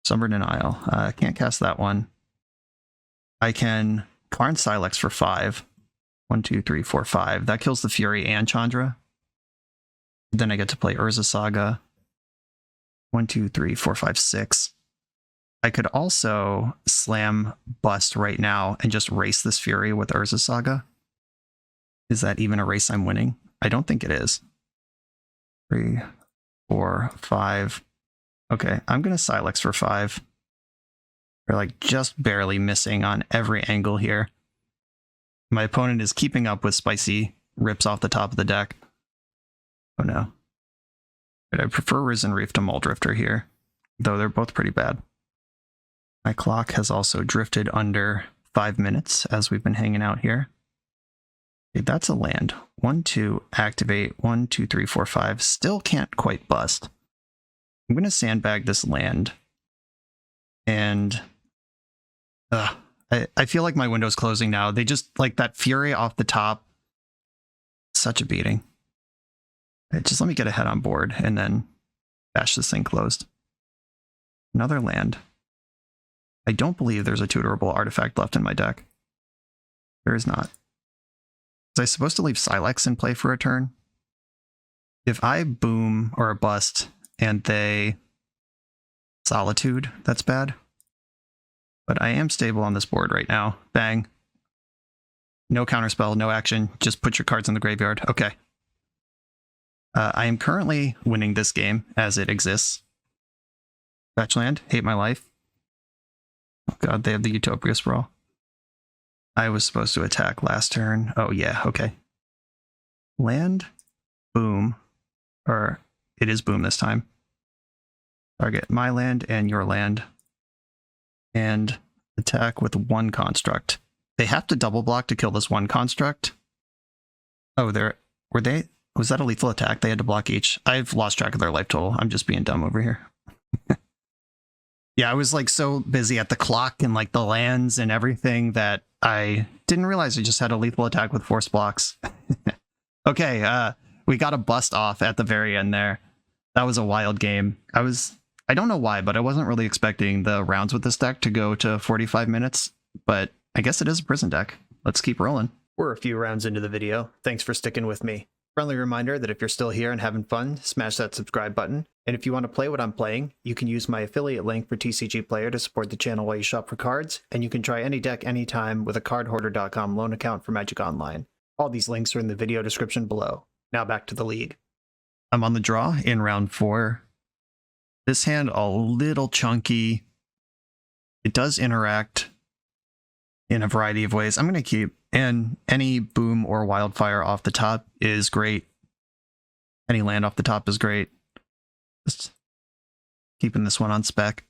Summer Denial. I can't cast that one. I can Karn Silex for 5. 1, 2, 3, 4, 5. That kills the Fury and Chandra. Then I get to play Urza Saga. 1, 2, 3, 4, 5, 6. I could also slam Bust right now and just race this Fury with Urza Saga. Is that even a race I'm winning? I don't think it is. 3, 4, 5. Okay, I'm going to Silex for 5. We're like just barely missing on every angle here. My opponent is keeping up with spicy rips off the top of the deck. Oh no. But I prefer Risen Reef to Muldrifter here, though they're both pretty bad. My clock has also drifted under 5 minutes as we've been hanging out here. Okay, that's a land. 1, 2, activate. 1, 2, 3, 4, 5. Still can't quite bust. I'm going to sandbag this land. And I feel like my window's closing now. They just, like, that Fury off the top. Such a beating. Just let me get ahead on board and then bash this thing closed. Another land. I don't believe there's a tutorable artifact left in my deck. There is not. Was I supposed to leave Silex in play for a turn? If I boom or a bust and they Solitude, that's bad. But I am stable on this board right now. Bang. No counterspell, no action. Just put your cards in the graveyard. Okay. I am currently winning this game as it exists. Fetch land. Hate my life. Oh god, they have the Utopia Sprawl. I was supposed to attack last turn. Oh yeah, okay. Land. Boom. Or it is boom this time. Target my land and your land. And attack with 1 construct. They have to double block to kill this 1 construct. Oh, was that a lethal attack? They had to block each. I've lost track of their life total. I'm just being dumb over here. Yeah, I was like so busy at the clock and like the lands and everything that I didn't realize I just had a lethal attack with force blocks. Okay, we got a bust off at the very end there. That was a wild game. I don't know why, but I wasn't really expecting the rounds with this deck to go to 45 minutes, but I guess it is a prison deck. Let's keep rolling. We're a few rounds into the video. Thanks for sticking with me. Friendly reminder that if you're still here and having fun, smash that subscribe button. And if you want to play what I'm playing, you can use my affiliate link for TCG Player to support the channel while you shop for cards, and you can try any deck anytime with a cardhoarder.com loan account for Magic Online. All these links are in the video description below. Now back to the league. I'm on the draw in round 4. This hand a little chunky. It does interact in a variety of ways. I'm going to keep, and any boom or wildfire off the top is great. Any land off the top is great. Just keeping this one on spec.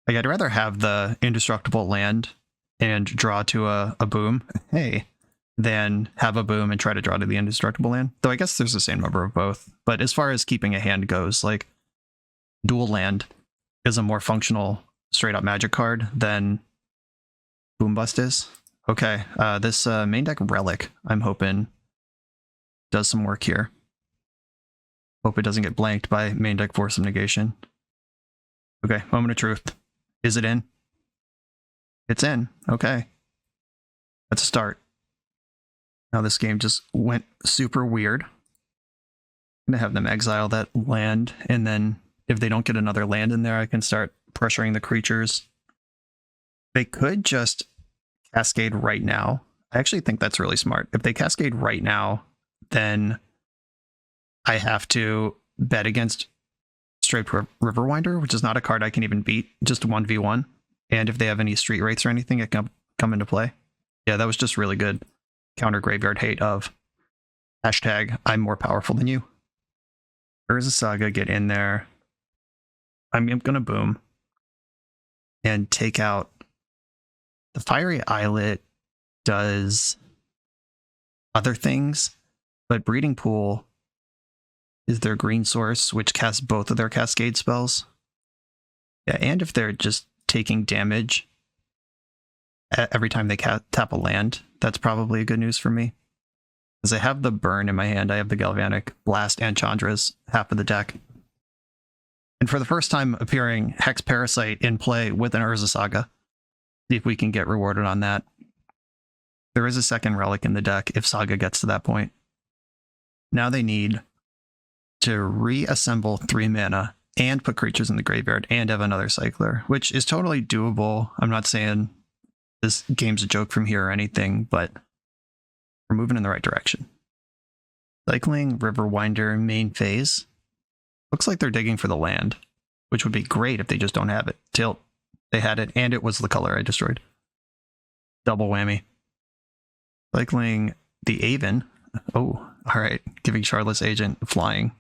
Like, I'd rather have the indestructible land and draw to a boom, hey, than have a boom and try to draw to the indestructible land. Though I guess there's the same number of both. But as far as keeping a hand goes, like, dual land is a more functional straight up magic card than Boom Bust is. Okay, this main deck Relic, I'm hoping, does some work here. Hope it doesn't get blanked by main deck Force of Negation. Okay, moment of truth. Is it in? It's in. Okay. That's a start. Now this game just went super weird. I'm going to have them exile that land, and then if they don't get another land in there, I can start pressuring the creatures. They could just cascade right now. I actually think that's really smart. If they cascade right now, then I have to bet against Straight Riverwinder, which is not a card I can even beat, just 1v1. And if they have any street wraiths or anything, it can come into play. Yeah, that was just really good. Counter graveyard hate of hashtag I'm more powerful than you. Urza Saga, get in there. I'm gonna boom and take out the Fiery Islet. Does other things, but Breeding Pool is their green source, which casts both of their cascade spells. Yeah, and if they're just taking damage every time they tap a land, that's probably good news for me. Because I have the burn in my hand, I have the Galvanic Blast and Chandra's half of the deck. And for the first time appearing Hex Parasite in play with an Urza Saga. See if we can get rewarded on that. There is a second relic in the deck if Saga gets to that point. Now they need to reassemble 3 mana and put creatures in the graveyard and have another cycler, which is totally doable. I'm not saying this game's a joke from here or anything, but we're moving in the right direction. Cycling Riverwinder main phase. Looks like they're digging for the land, which would be great if they just don't have it. Tilt. They had it, and it was the color I destroyed. Double whammy. Cycling the Aven. Oh, all right. Giving Shardless Agent flying.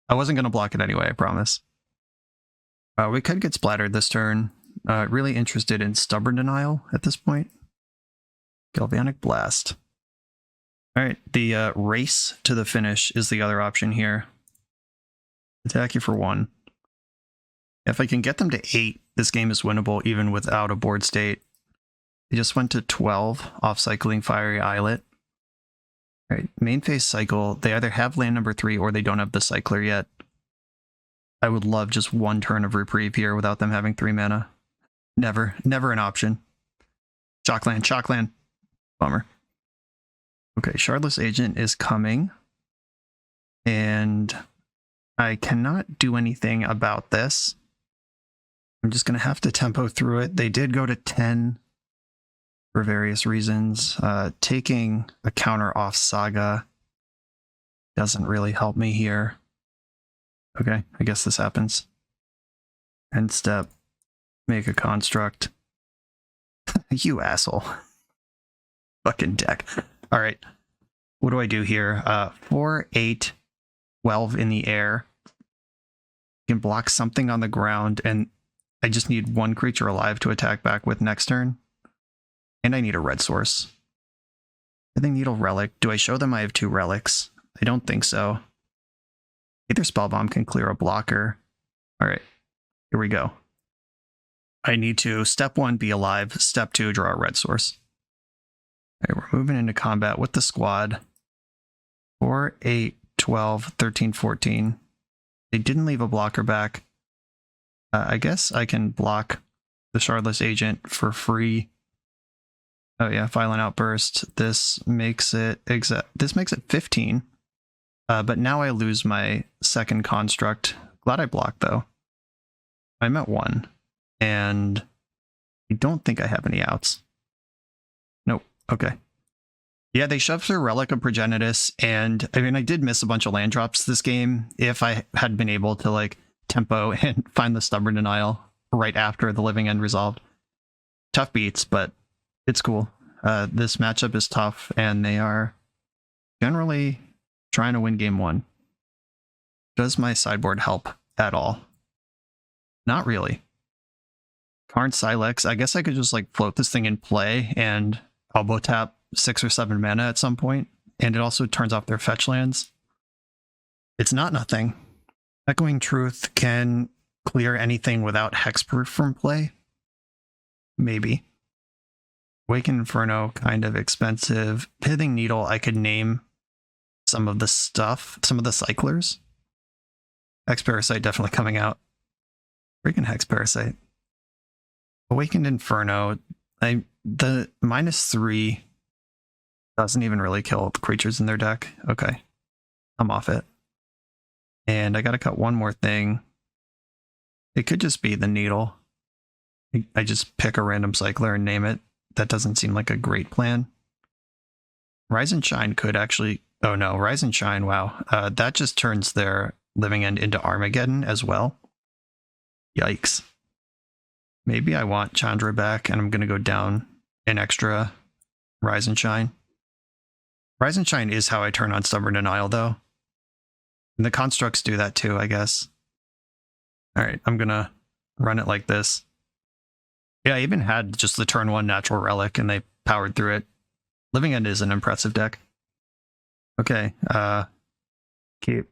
I wasn't going to block it anyway, I promise. We could get splattered this turn. Really interested in Stubborn Denial at this point. Galvanic Blast. All right, the race to the finish is the other option here. Attack you for 1. If I can get them to 8, this game is winnable even without a board state. They just went to 12 off cycling Fiery Islet. All right, main phase cycle. They either have land number 3 or they don't have the cycler yet. I would love just 1 turn of reprieve here without them having 3 mana. Never an option. Shockland. Bummer. Okay, Shardless Agent is coming. And I cannot do anything about this. I'm just going to have to tempo through it. They did go to 10 for various reasons. Taking a counter off Saga doesn't really help me here. Okay, I guess this happens. End step. Make a construct. You asshole. Fucking deck. All right. What do I do here? 4, 8, 12 in the air. You can block something on the ground, and I just need 1 creature alive to attack back with next turn. And I need a red source. I think Needle Relic. Do I show them I have 2 relics? I don't think so. Either Spellbomb can clear a blocker. All right, here we go. I need to, step 1, be alive. Step 2, draw a red source. All right, we're moving into combat with the squad. 4, 8, 12, 13, 14. They didn't leave a blocker back. I guess I can block the Shardless Agent for free. Oh yeah, Violent Outburst. This makes it 15. But now I lose my second construct. Glad I blocked though. I'm at 1. And I don't think I have any outs. Nope. Okay. Yeah, they shoved through Relic of Progenitus, and I mean, I did miss a bunch of land drops this game. If I had been able to like tempo and find the Stubborn Denial right after the Living End resolved. Tough beats, but it's cool. This matchup is tough, and they are generally trying to win game 1. Does my sideboard help at all? Not really. Karn Silex, I guess I could just like float this thing in play and elbow tap 6 or 7 mana at some point, and it also turns off their fetch lands. It's not nothing. Echoing Truth can clear anything without Hexproof from play. Maybe. Awakened Inferno, kind of expensive. Pithing Needle, I could name some of the stuff, some of the cyclers. X Parasite definitely coming out. Freaking Hex Parasite. Awakened Inferno. The -3 doesn't even really kill the creatures in their deck. Okay. I'm off it. And I gotta cut one more thing. It could just be the needle. I just pick a random cycler and name it. That doesn't seem like a great plan. Rise and Shine could actually... Oh no, Rise and Shine, wow. That just turns their Living End into Armageddon as well. Yikes. Maybe I want Chandra back, and I'm going to go down an extra Rise and Shine. Rise and Shine is how I turn on Stubborn Denial, though. And the constructs do that too, I guess. Alright, I'm going to run it like this. Yeah, I even had just the turn 1 Natural Relic, and they powered through it. Living End is an impressive deck. Okay, keep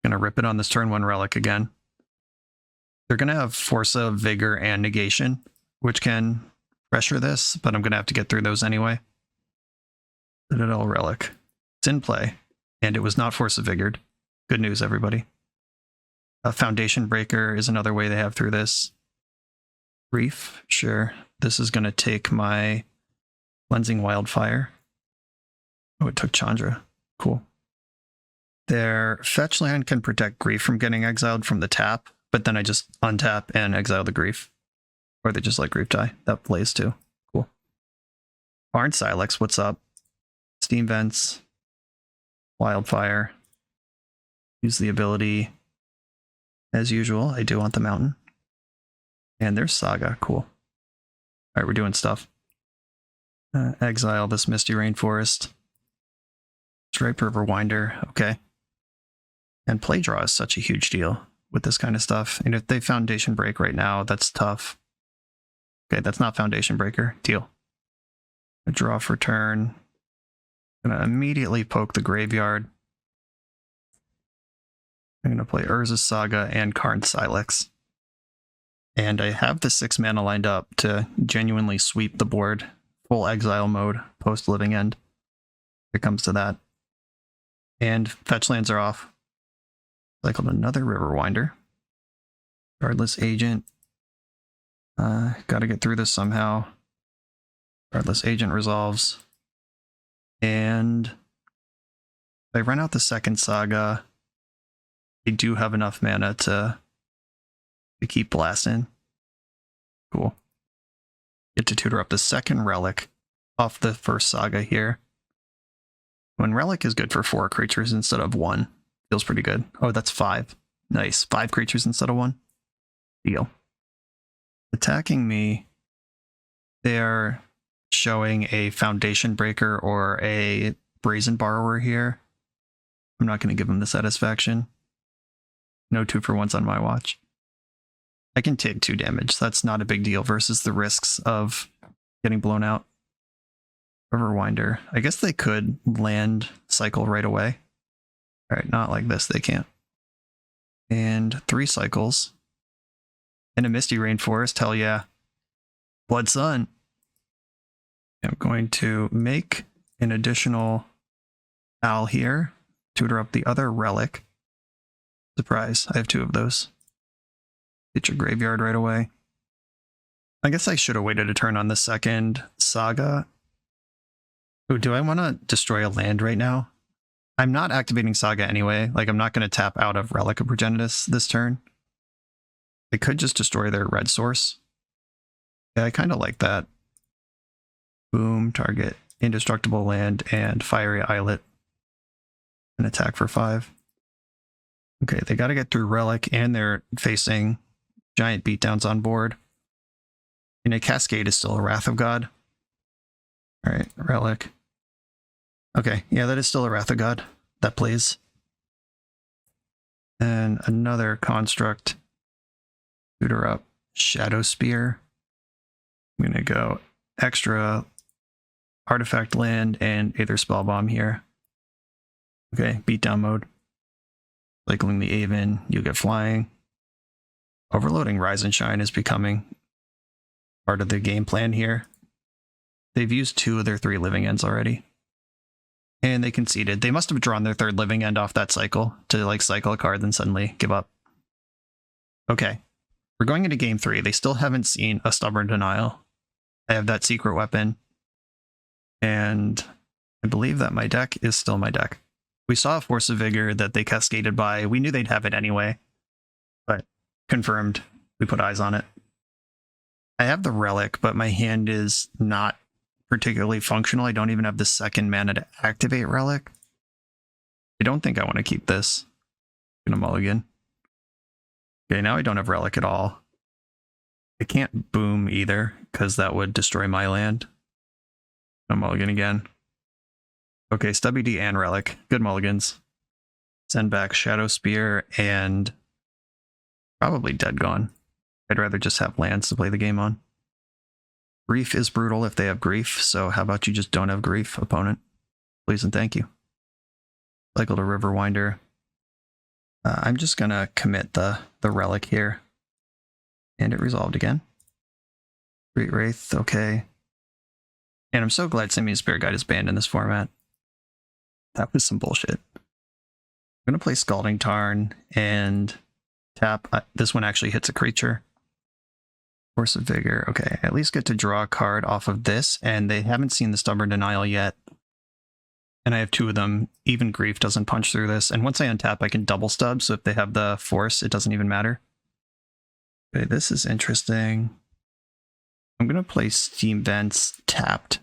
gonna rip it on this turn 1 Relic again. They're gonna have Forza, Vigor, and Negation, which can pressure this, but I'm gonna have to get through those anyway. Citadel Relic. It's in play, and it was not Forza Vigored. Good news, everybody. A Foundation Breaker is another way they have through this. Reef, sure. This is gonna take my Cleansing Wildfire. Oh, it took Chandra. Cool. Their fetch land can protect Grief from getting exiled from the tap, but then I just untap and exile the Grief. Or they just let Grief die. That plays too. Cool. Barn Silex, what's up? Steam Vents. Wildfire. Use the ability. As usual, I do want the Mountain. And there's Saga. Cool. Alright, we're doing stuff. Exile this Misty Rainforest. Stripe River Winder, okay. And play draw is such a huge deal with this kind of stuff. And if they Foundation Break right now, that's tough. Okay, that's not Foundation Breaker. Deal. A draw for turn. Gonna immediately poke the graveyard. I'm gonna play Urza's Saga and Karn Silex. And I have the 6 mana lined up to genuinely sweep the board. Full exile mode, post Living End. Here it comes to that. And fetch lands are off. Cycled another River Winder. Guardless Agent. Gotta get through this somehow. Guardless Agent resolves. And if I run out the second Saga, I do have enough mana to keep blasting. Cool. Get to tutor up the second Relic off the first Saga here. When Relic is good for 4 creatures instead of 1, feels pretty good. Oh, that's 5. Nice. 5 creatures instead of 1. Deal. Attacking me, they're showing a Foundation Breaker or a Brazen Borrower here. I'm not going to give them the satisfaction. No 2-for-1s on my watch. I can take 2 damage. That's not a big deal versus the risks of getting blown out. Riverwinder. I guess they could land cycle right away. Alright, not like this, they can't. And 3 cycles. And a Misty Rainforest, hell yeah. Blood Sun. I'm going to make an additional owl here. Tutor up the other Relic. Surprise, I have 2 of those. Hit your graveyard right away. I guess I should have waited a turn on the second Saga. Ooh, do I want to destroy a land right now? I'm not activating Saga anyway. Like, I'm not going to tap out of Relic of Progenitus this turn. I could just destroy their red source. Yeah, I kind of like that. Boom, target Indestructible land and Fiery Islet. An attack for 5. Okay, they got to get through Relic, and they're facing giant beatdowns on board. And a Cascade is still a Wrath of God. Alright, Relic. Okay, yeah, that is still a Wrath of God. That plays. And another construct. Tutor up. Shadow Spear. I'm going to go extra artifact land and Aether Spellbomb here. Okay, beatdown mode. Cycling the Aven, you get flying. Overloading Rise and Shine is becoming part of the game plan here. They've used 2 of their 3 living ends already. And they conceded. They must have drawn their 3rd living end off that cycle to like cycle a card then suddenly give up. Okay. We're going into game 3. They still haven't seen a Stubborn Denial. I have that secret weapon. And I believe that my deck is still my deck. We saw a Force of Vigor that they cascaded by. We knew they'd have it anyway. But confirmed. We put eyes on it. I have the Relic, but my hand is not particularly functional. I don't even have the second mana to activate Relic. I don't think I want to keep this. I'm gonna mulligan. Okay, now I don't have Relic at all. I can't boom either, because that would destroy my land. I'm mulligan again. Okay, Stubby D and Relic. Good mulligans. Send back Shadow Spear and probably Dead Gone. I'd rather just have lands to play the game on. Grief is brutal if they have Grief, so how about you just don't have Grief, opponent? Please and thank you. Cycle to Riverwinder. I'm just gonna commit the Relic here. And it resolved again. Great Wraith, okay. And I'm so glad Simian Spirit Guide is banned in this format. That was some bullshit. I'm gonna play Scalding Tarn and tap. This one actually hits a creature. Force of Vigor, okay. At least get to draw a card off of this, and they haven't seen the Stubborn Denial yet. And I have 2 of them. Even Grief doesn't punch through this. And once I untap, I can double stub, so if they have the Force, it doesn't even matter. Okay, this is interesting. I'm going to play Steam Vents tapped.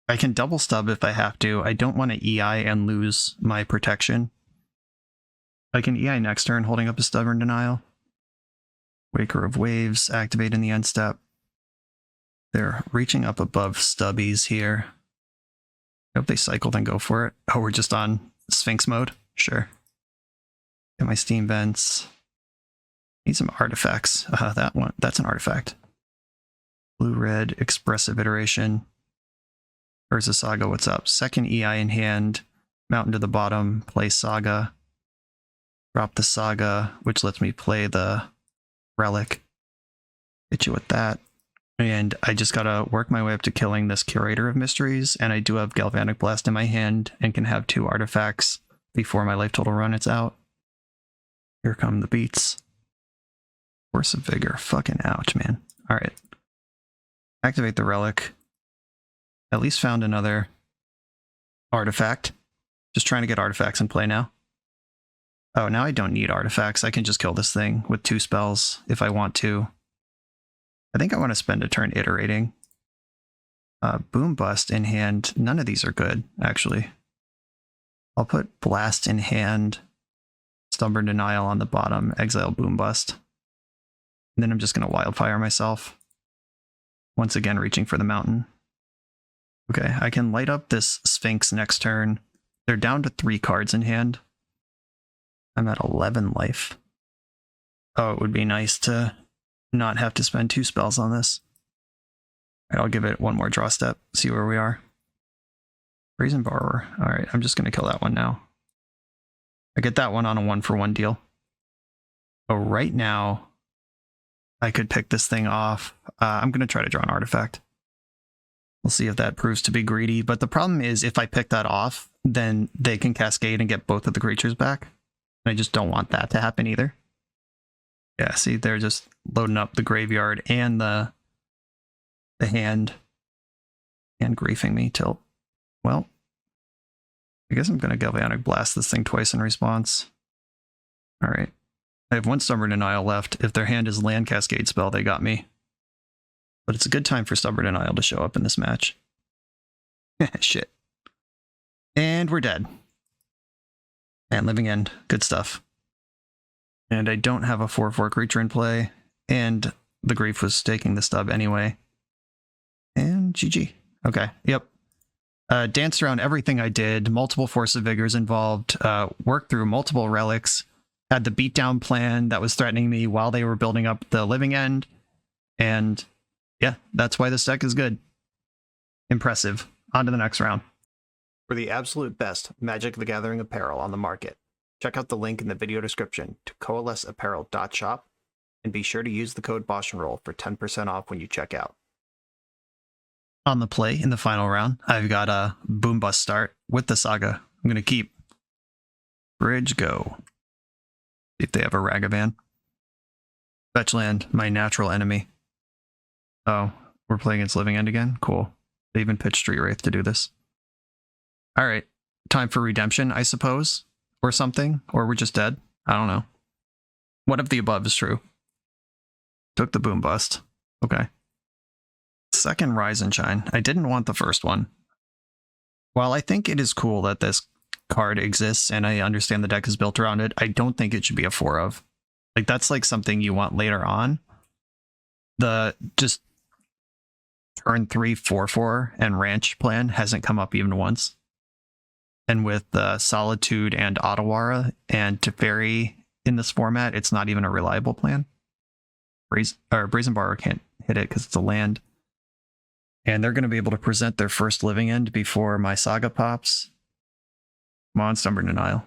I can double stub if I have to. I don't want to EI and lose my protection. I can EI next turn, holding up a Stubborn Denial. Waker of Waves, activate in the end step. They're reaching up above stubbies here. I hope they cycle, then go for it. Oh, we're just on Sphinx mode? Sure. Get my Steam Vents. Need some artifacts. That one, that's an artifact. Blue-red, Expressive Iteration. Urza Saga, what's up? Second EI in hand. Mountain to the bottom, play Saga. Drop the Saga, which lets me play the Relic. Hit you with that. And I just gotta work my way up to killing this Curator of Mysteries, and I do have Galvanic Blast in my hand and can have 2 artifacts before my life total run is out. Here come the beats. Force of Vigor. Fucking ouch, man. Alright. Activate the Relic. At least found another artifact. Just trying to get artifacts in play now. Oh, now I don't need artifacts. I can just kill this thing with 2 spells if I want to. I think I want to spend a turn iterating. Boom Bust in hand. None of these are good, actually. I'll put Blast in hand, Stubborn Denial on the bottom, exile Boom Bust. And then I'm just going to Wildfire myself. Once again, reaching for the mountain. Okay, I can light up this Sphinx next turn. They're down to 3 cards in hand. I'm at 11 life. Oh, it would be nice to not have to spend 2 spells on this. All right, I'll give it one more draw step, see where we are. Brazen Borrower. All right, I'm just going to kill that one now. I get that one on a 1-for-1 deal. So right now, I could pick this thing off. I'm going to try to draw an artifact. We'll see if that proves to be greedy. But the problem is, if I pick that off, then they can cascade and get both of the creatures back. And I just don't want that to happen either. Yeah, see, they're just loading up the graveyard and the hand and griefing me till, well, I guess I'm going to Galvanic Blast this thing twice in response. All right. I have 1 Stubborn Denial left. If their hand is Land Cascade spell, they got me. But it's a good time for Stubborn Denial to show up in this match. Shit. And we're dead. And Living End. Good stuff. And I don't have a 4/4 creature in play. And the Grief was taking the stub anyway. And GG. Okay, yep. Danced around everything I did. Multiple Force of Vigors involved. Worked through multiple relics. Had the beatdown plan that was threatening me while they were building up the Living End. And yeah, that's why this deck is good. Impressive. On to the next round. For the absolute best Magic the Gathering apparel on the market, check out the link in the video description to coalesceapparel.shop, and be sure to use the code BoshNRoll for 10% off when you check out. On the play in the final round, I've got a Boom Bust start with the Saga. I'm going to keep Bridge Go. See if they have a Ragavan. Fetch land, my natural enemy. Oh, we're playing against Living End again? Cool. They even pitched Street Wraith to do this. Alright, time for redemption, I suppose. Or something. Or we're just dead. I don't know. What if the above is true? Took the boom bust. Okay. Second Rise and Shine. I didn't want the first one. While I think it is cool that this card exists and I understand the deck is built around it, I don't think it should be a 4 of. Like, that's like something you want later on. The just turn 3 4/4 and ranch plan hasn't come up even once. And with Solitude and Otawara and Teferi in this format, it's not even a reliable plan. Brazen Borrower can't hit it because it's a land. And they're going to be able to present their first Living End before my Saga pops. Come on, Stubborn Denial.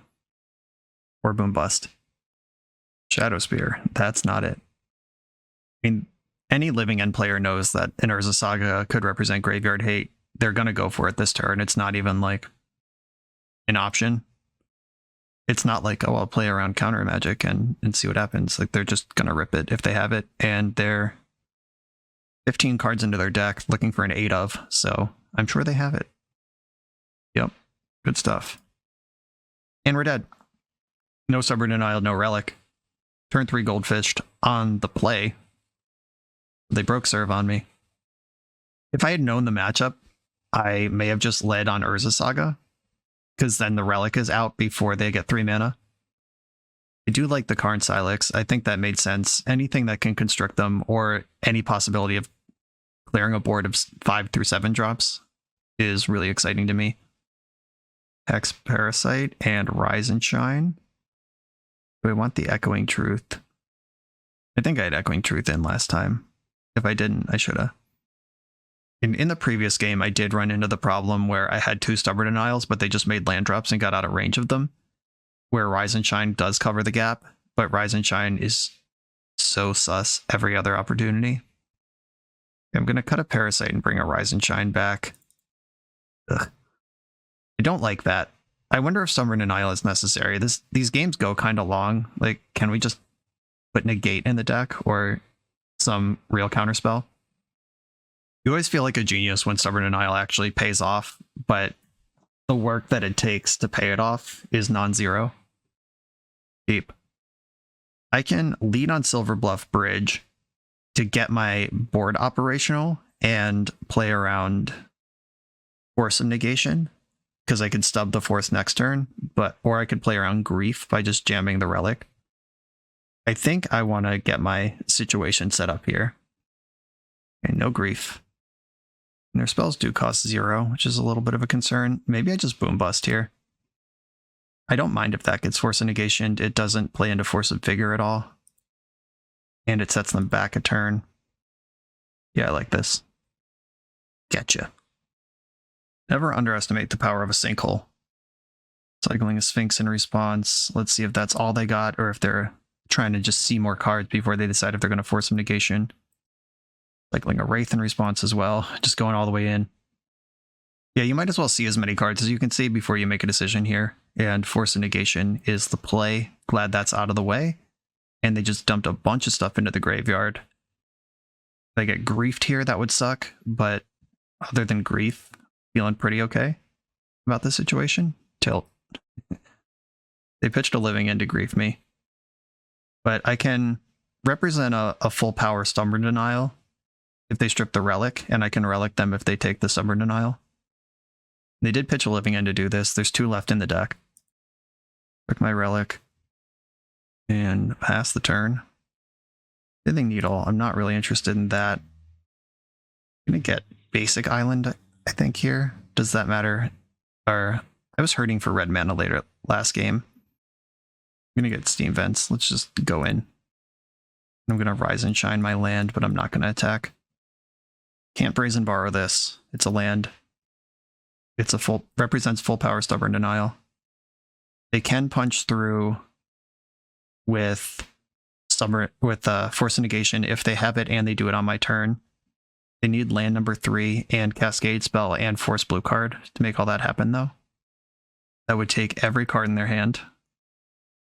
Or Boom Bust. Shadow Spear. That's not it. I mean, any Living End player knows that an Urza Saga could represent Graveyard Hate. They're going to go for it this turn. It's not even like an option. It's not like, oh, I'll play around counter magic and see what happens. Like, they're just going to rip it if they have it. And they're 15 cards into their deck looking for an 8 of. So I'm sure they have it. Yep. Good stuff. And we're dead. No Stubborn Denial, no Relic. Turn 3 Goldfished on the play. They broke serve on me. If I had known the matchup, I may have just led on Urza Saga, because then the Relic is out before they get 3 mana. I do like the Karn Silex. I think that made sense. Anything that can constrict them, or any possibility of clearing a board of 5 through 7 drops, is really exciting to me. Hex Parasite and Rise and Shine. Do I want the Echoing Truth? I think I had Echoing Truth in last time. If I didn't, I should have. In the previous game, I did run into the problem where I had 2 Stubborn Denials, but they just made land drops and got out of range of them. Where Rise and Shine does cover the gap, but Rise and Shine is so sus every other opportunity. I'm going to cut a Parasite and bring a Rise and Shine back. Ugh. I don't like that. I wonder if Stubborn Denial is necessary. These games go kind of long. Like, can we just put Negate in the deck or some real counterspell? You always feel like a genius when Stubborn Denial actually pays off, but the work that it takes to pay it off is non-zero. Deep. I can lead on Silver Bluff Bridge to get my board operational and play around Force of Negation, because I could stub the Force next turn, or I could play around Grief by just jamming the Relic. I think I want to get my situation set up here. Okay, no Grief. And their spells do cost 0, which is a little bit of a concern. Maybe I just Boom Bust here. I don't mind if that gets Force of Negation. It doesn't play into Force of Vigor at all. And it sets them back a turn. Yeah, I like this. Getcha. Never underestimate the power of a sinkhole. Cycling a Sphinx in response. Let's see if that's all they got, or if they're trying to just see more cards before they decide if they're going to force some negation. Cycling a Wraith in response as well, just going all the way in. Yeah, you might as well see as many cards as you can see before you make a decision here. And Force of Negation is the play. Glad that's out of the way. And they just dumped a bunch of stuff into the graveyard. If I get Griefed here, that would suck. But other than Grief, feeling pretty okay about the situation. Tilt. They pitched a Living End to Grief me. But I can represent a full power Stubborn Denial if they strip the Relic, and I can Relic them if they take the Stubborn Denial. They did pitch a Living End to do this. There's 2 left in the deck. Pick my Relic and pass the turn. Scything Needle, I'm not really interested in that. I'm gonna get Basic Island, I think, here. Does that matter? Or I was hurting for red mana later last game. I'm gonna get Steam Vents. Let's just go in. I'm gonna Rise and Shine my land, but I'm not gonna attack. Can't Brazen Borrow this. It's a land. It's a represents full power Stubborn Denial. They can punch through with Force of Negation if they have it and they do it on my turn. They need land number 3 and Cascade Spell and Force Blue card to make all that happen, though. That would take every card in their hand.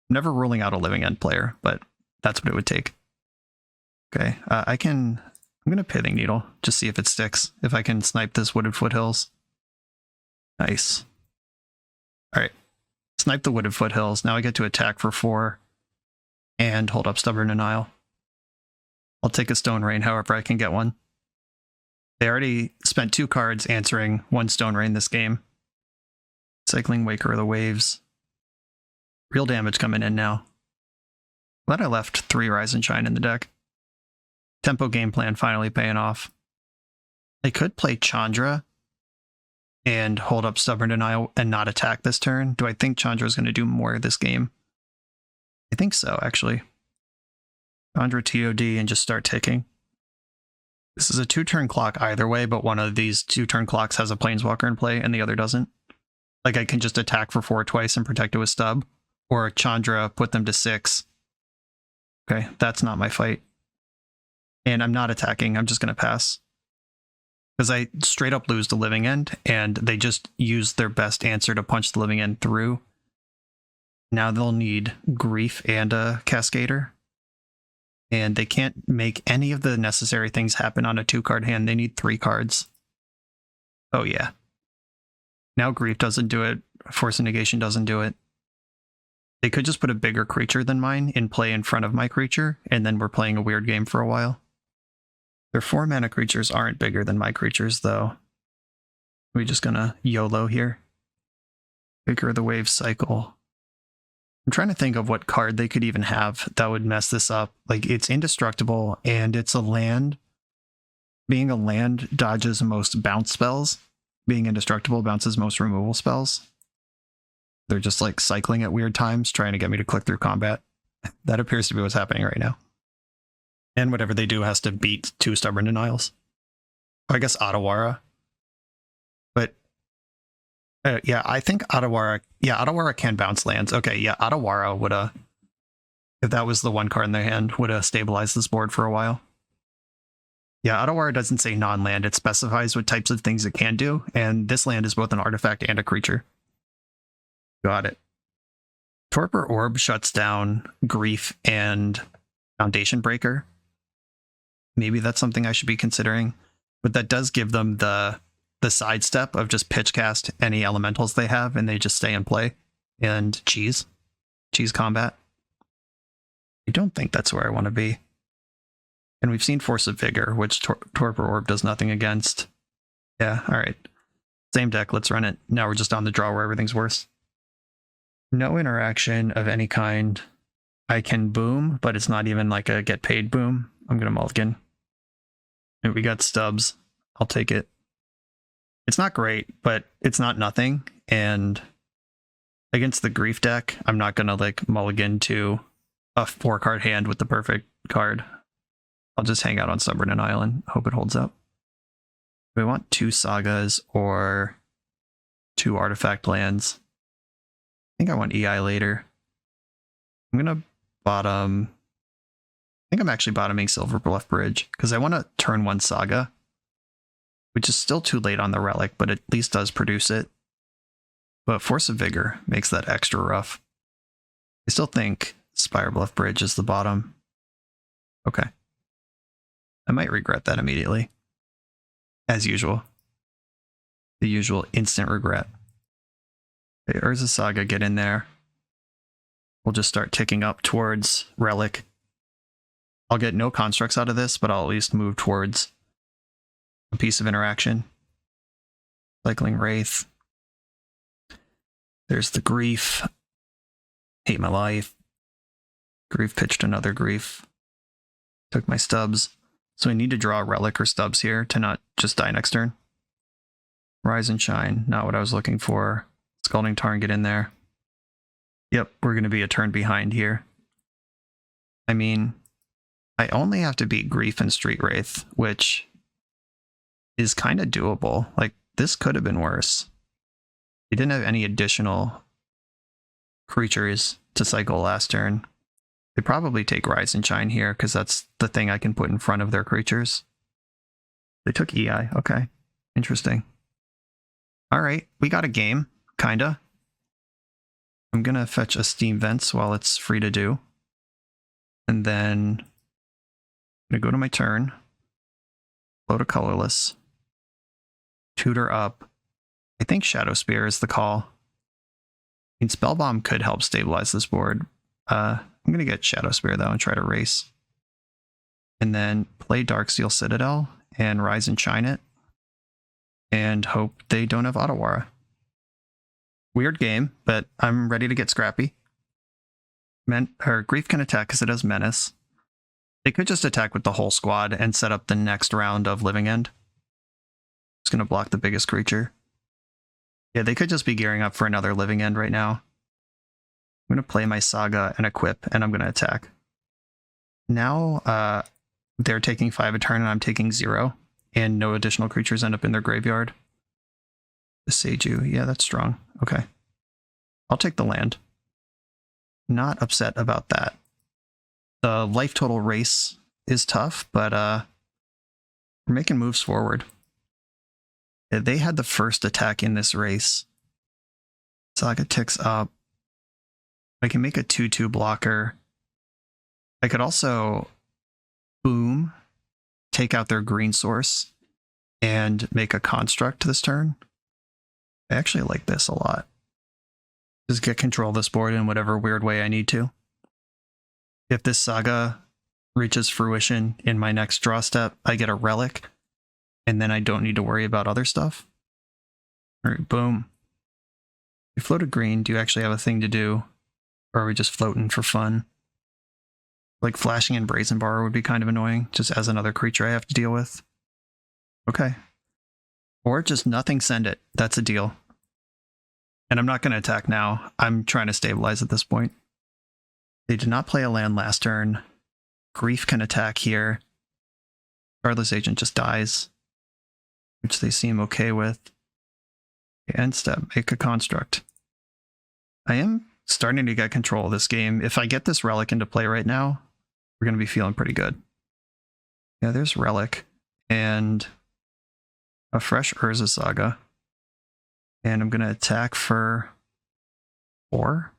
I'm never ruling out a Living End player, but that's what it would take. Okay, I'm gonna Pithing Needle, just see if it sticks. If I can snipe this Wooded Foothills. Nice. Alright, snipe the Wooded Foothills. Now I get to attack for 4 and hold up Stubborn Denial. I'll take a Stone Rain however I can get one. They already spent 2 cards answering 1 Stone Rain this game. Cycling Waker of the Waves. Real damage coming in now. Glad I left 3 Rise and Shine in the deck. Tempo game plan finally paying off. I could play Chandra and hold up Stubborn Denial and not attack this turn. Do I think Chandra is going to do more this game? I think so, actually. Chandra TOD and just start ticking. This is a 2-turn clock either way, but one of these 2-turn clocks has a Planeswalker in play and the other doesn't. Like I can just attack for 4 twice and protect it with Stub, or Chandra put them to 6. Okay, that's not my fight. And I'm not attacking, I'm just going to pass. Because I straight up lose the Living End, and they just use their best answer to punch the Living End through. Now they'll need Grief and a Cascader. And they can't make any of the necessary things happen on a 2-card hand. They need 3 cards. Oh yeah. Now Grief doesn't do it. Force of Negation doesn't do it. They could just put a bigger creature than mine in play in front of my creature, and then we're playing a weird game for a while. Their 4-mana creatures aren't bigger than my creatures, though. We're just gonna YOLO here. Waker of the Waves cycle. I'm trying to think of what card they could even have that would mess this up. Like, it's indestructible, and it's a land. Being a land dodges most bounce spells. Being indestructible bounces most removal spells. They're just like cycling at weird times, trying to get me to click through combat. That appears to be what's happening right now. And whatever they do has to beat 2 Stubborn Denials. I guess Otawara. But yeah, I think Otawara. Yeah, Otawara can bounce lands. Okay, yeah, Otawara would have, if that was the 1 card in their hand, would have stabilized this board for a while. Yeah, Otawara doesn't say non-land. It specifies what types of things it can do, and this land is both an artifact and a creature. Got it. Torpor Orb shuts down Grief and Foundation Breaker. Maybe that's something I should be considering, but that does give them the sidestep of just pitch cast any elementals they have and they just stay in play and cheese combat. I don't think that's where I want to be. And we've seen Force of Vigor, which Torpor Orb does nothing against. Yeah, all right. Same deck, let's run it. Now we're just on the draw where everything's worse. No interaction of any kind. I can boom, but it's not even like a get paid boom. I'm going to mulligan. And we got Stubs. I'll take it. It's not great, but it's not nothing. And against the Grief deck, I'm not going to like mulligan to a 4-card hand with the perfect card. I'll just hang out on Stubborn and Island. Hope it holds up. We want 2 Sagas or 2 artifact lands. I think I want EI later. I'm going to bottom... I think I'm actually bottoming Silver Bluff Bridge, because I want to turn 1 Saga, which is still too late on the Relic, but at least does produce it. But Force of Vigor makes that extra rough. I still think Spire Bluff Bridge is the bottom. Okay. I might regret that immediately. As usual. The usual instant regret. Okay, Urza Saga, get in there. We'll just start ticking up towards Relic. I'll get no constructs out of this, but I'll at least move towards a piece of interaction. Cycling Wraith. There's the Grief. Hate my life. Grief pitched another Grief. Took my Stubs. So I need to draw a Relic or Stubs here to not just die next turn. Rise and Shine, not what I was looking for. Scalding Tarn, get in there. Yep, we're going to be a turn behind here. I mean, I only have to beat Grief and Street Wraith, which is kind of doable. Like, this could have been worse. They didn't have any additional creatures to cycle last turn. They probably take Rise and Shine here, because that's the thing I can put in front of their creatures. They took EI. Okay. Interesting. Alright, we got a game. Kinda. I'm gonna fetch a Steam Vents while it's free to do. And then gonna go to my turn, float a colorless, tutor up. I think Shadow Spear is the call. I mean, Spellbomb could help stabilize this board. I'm gonna get Shadow Spear though and try to race. And then play Darksteel Citadel and Rise and Shine it. And hope they don't have Otawara. Weird game, but I'm ready to get scrappy. Grief can attack because it has Menace. They could just attack with the whole squad and set up the next round of Living End. It's going to block the biggest creature. Yeah, they could just be gearing up for another Living End right now. I'm going to play my Saga and equip, and I'm going to attack. Now, they're taking 5 a turn, and I'm taking 0. And no additional creatures end up in their graveyard. The Seiju, yeah, that's strong. Okay. I'll take the land. Not upset about that. The life total race is tough, but we're making moves forward. They had the first attack in this race. Saga ticks up. I can make a 2/2 blocker. I could also boom, take out their green source, and make a construct this turn. I actually like this a lot. Just get control of this board in whatever weird way I need to. If this Saga reaches fruition in my next draw step, I get a relic, and then I don't need to worry about other stuff. All right, boom. You float a green. Do you actually have a thing to do? Or are we just floating for fun? Like flashing in Brazen Bar would be kind of annoying, just as another creature I have to deal with. Okay. Or just nothing, send it. That's a deal. And I'm not going to attack now. I'm trying to stabilize at this point. They did not play a land last turn. Grief can attack here. Regardless Agent just dies, which they seem okay with. End step, make a construct. I am starting to get control of this game. If I get this relic into play right now, we're going to be feeling pretty good. Yeah, there's relic and a fresh Urza Saga. And I'm going to attack for 4.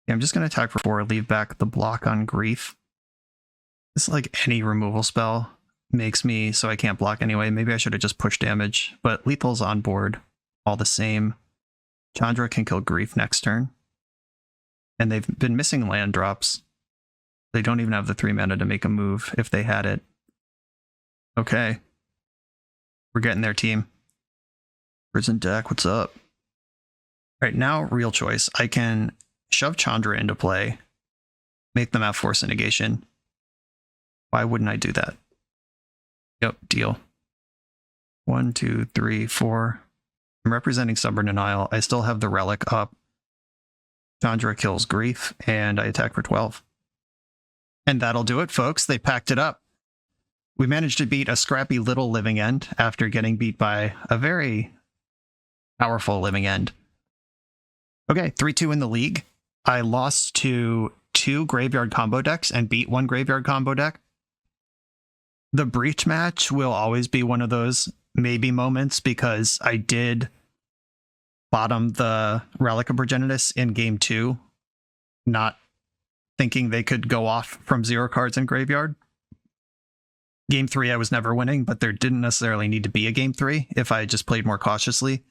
Yeah, I'm just going to attack for 4, leave back the block on Grief. It's like any removal spell makes me so I can't block anyway. Maybe I should have just pushed damage, but lethal's on board all the same. Chandra can kill Grief next turn. And they've been missing land drops. They don't even have the 3 mana to make a move if they had it. Okay. We're getting there, team. Prison deck, what's up? All right, now real choice. I can shove Chandra into play, make them have Force of Negation. Why wouldn't I do that? Yep, deal. 1, 2, 3, 4. I'm representing Stubborn Denial. I still have the relic up. Chandra kills Grief, and I attack for 12. And that'll do it, folks. They packed it up. We managed to beat a scrappy little Living End after getting beat by a very powerful Living End. Okay, 3-2 in the league. I lost to 2 graveyard combo decks and beat 1 graveyard combo deck. The Breach match will always be one of those maybe moments because I did bottom the Relic of Progenitus in game 2, not thinking they could go off from 0 cards in graveyard. Game 3 I was never winning, but there didn't necessarily need to be a game 3 if I just played more cautiously.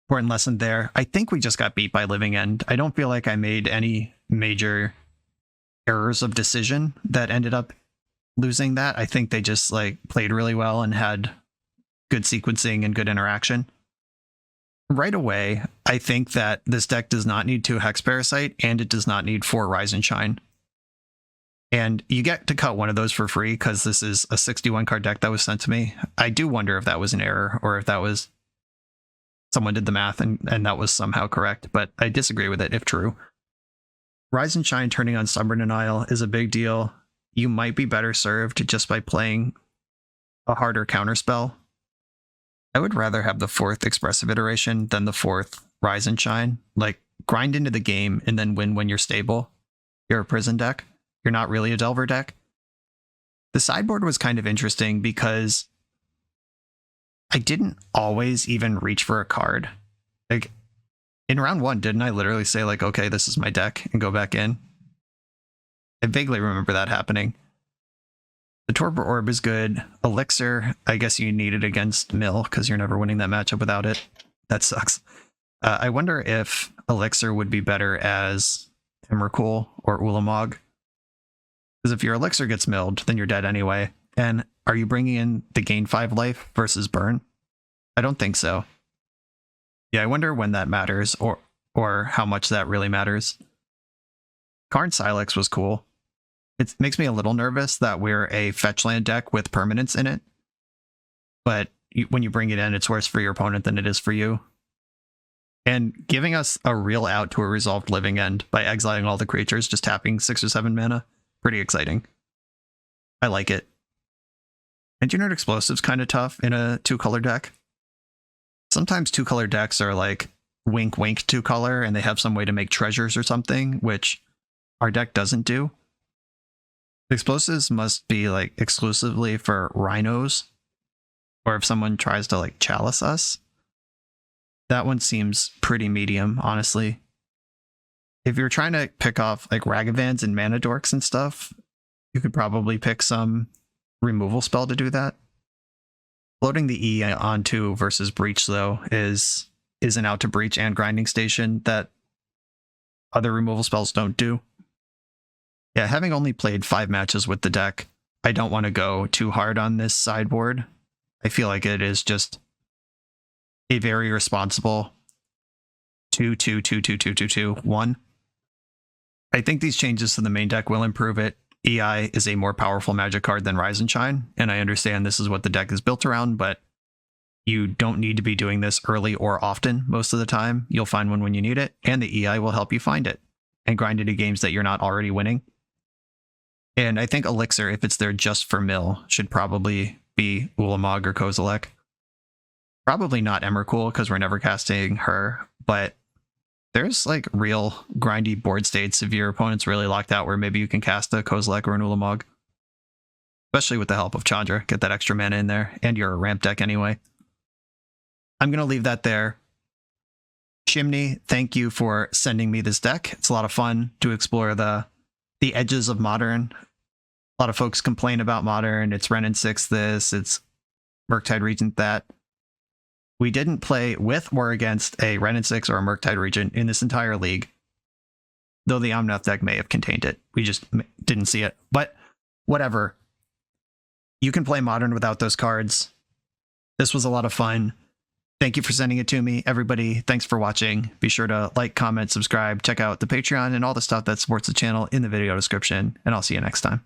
Important lesson there. I think we just got beat by Living End. I don't feel like I made any major errors of decision that ended up losing that. I think they just played really well and had good sequencing and good interaction. Right away, I think that this deck does not need 2 Hex Parasite and it does not need 4 Rise and Shine. And you get to cut one of those for free because this is a 61 card deck that was sent to me. I do wonder if that was an error or if that was someone did the math and that was somehow correct, but I disagree with it if true. Rise and Shine turning on Stubborn Denial is a big deal. You might be better served just by playing a harder counterspell. I would rather have the 4th Expressive Iteration than the 4th Rise and Shine. Like, grind into the game and then win when you're stable. You're a prison deck. You're not really a Delver deck. The sideboard was kind of interesting because I didn't always even reach for a card. Like, in round 1, didn't I literally say, okay, this is my deck, and go back in? I vaguely remember that happening. The Torpor Orb is good. Elixir, I guess you need it against Mill because you're never winning that matchup without it. That sucks. I wonder if Elixir would be better as Emrakul or Ulamog. Because if your Elixir gets milled, then you're dead anyway. And are you bringing in the gain 5 life versus burn? I don't think so. Yeah, I wonder when that matters or how much that really matters. Karn Silex was cool. It makes me a little nervous that we're a fetch land deck with permanence in it. But when you bring it in, it's worse for your opponent than it is for you. And giving us a real out to a resolved living end by exiling all the creatures, just tapping 6 or 7 mana. Pretty exciting. I like it. Engineered Explosive's kind of tough in a 2-color deck. Sometimes 2-color decks are like wink wink 2-color and they have some way to make treasures or something, which our deck doesn't do. Explosives must be like exclusively for rhinos, or if someone tries to like chalice us. That one seems pretty medium, honestly. If you're trying to pick off like Ragavans and Mana Dorks and stuff, you could probably pick some removal spell to do that. Floating the E onto versus Breach, though, is an out to Breach and Grinding Station that other removal spells don't do. Yeah, having only played 5 matches with the deck, I don't want to go too hard on this sideboard. I feel like it is just a very responsible 2-2-2-2-2-2-2-1. I think these changes to the main deck will improve it. EI is a more powerful Magic card than Rise and Shine, and I understand this is what the deck is built around, but you don't need to be doing this early or often most of the time. You'll find one when you need it, and the EI will help you find it and grind into games that you're not already winning. And I think Elixir, if it's there just for mill, should probably be Ulamog or Kozilek. Probably not Emrakul because we're never casting her, but there's like real grindy board states if your opponent's really locked out where maybe you can cast a Kozilek or an Ulamog. Especially with the help of Chandra. Get that extra mana in there, and you're a ramp deck anyway. I'm going to leave that there. Chimney, thank you for sending me this deck. It's a lot of fun to explore the edges of Modern. A lot of folks complain about Modern. It's Wrenn and 6 this, it's Murktide Regent that. We didn't play with or against a Wrenn and 6 or a Murktide Regent in this entire league. Though the Omnath deck may have contained it. We just didn't see it. But whatever. You can play Modern without those cards. This was a lot of fun. Thank you for sending it to me, everybody. Thanks for watching. Be sure to like, comment, subscribe, check out the Patreon and all the stuff that supports the channel in the video description, and I'll see you next time.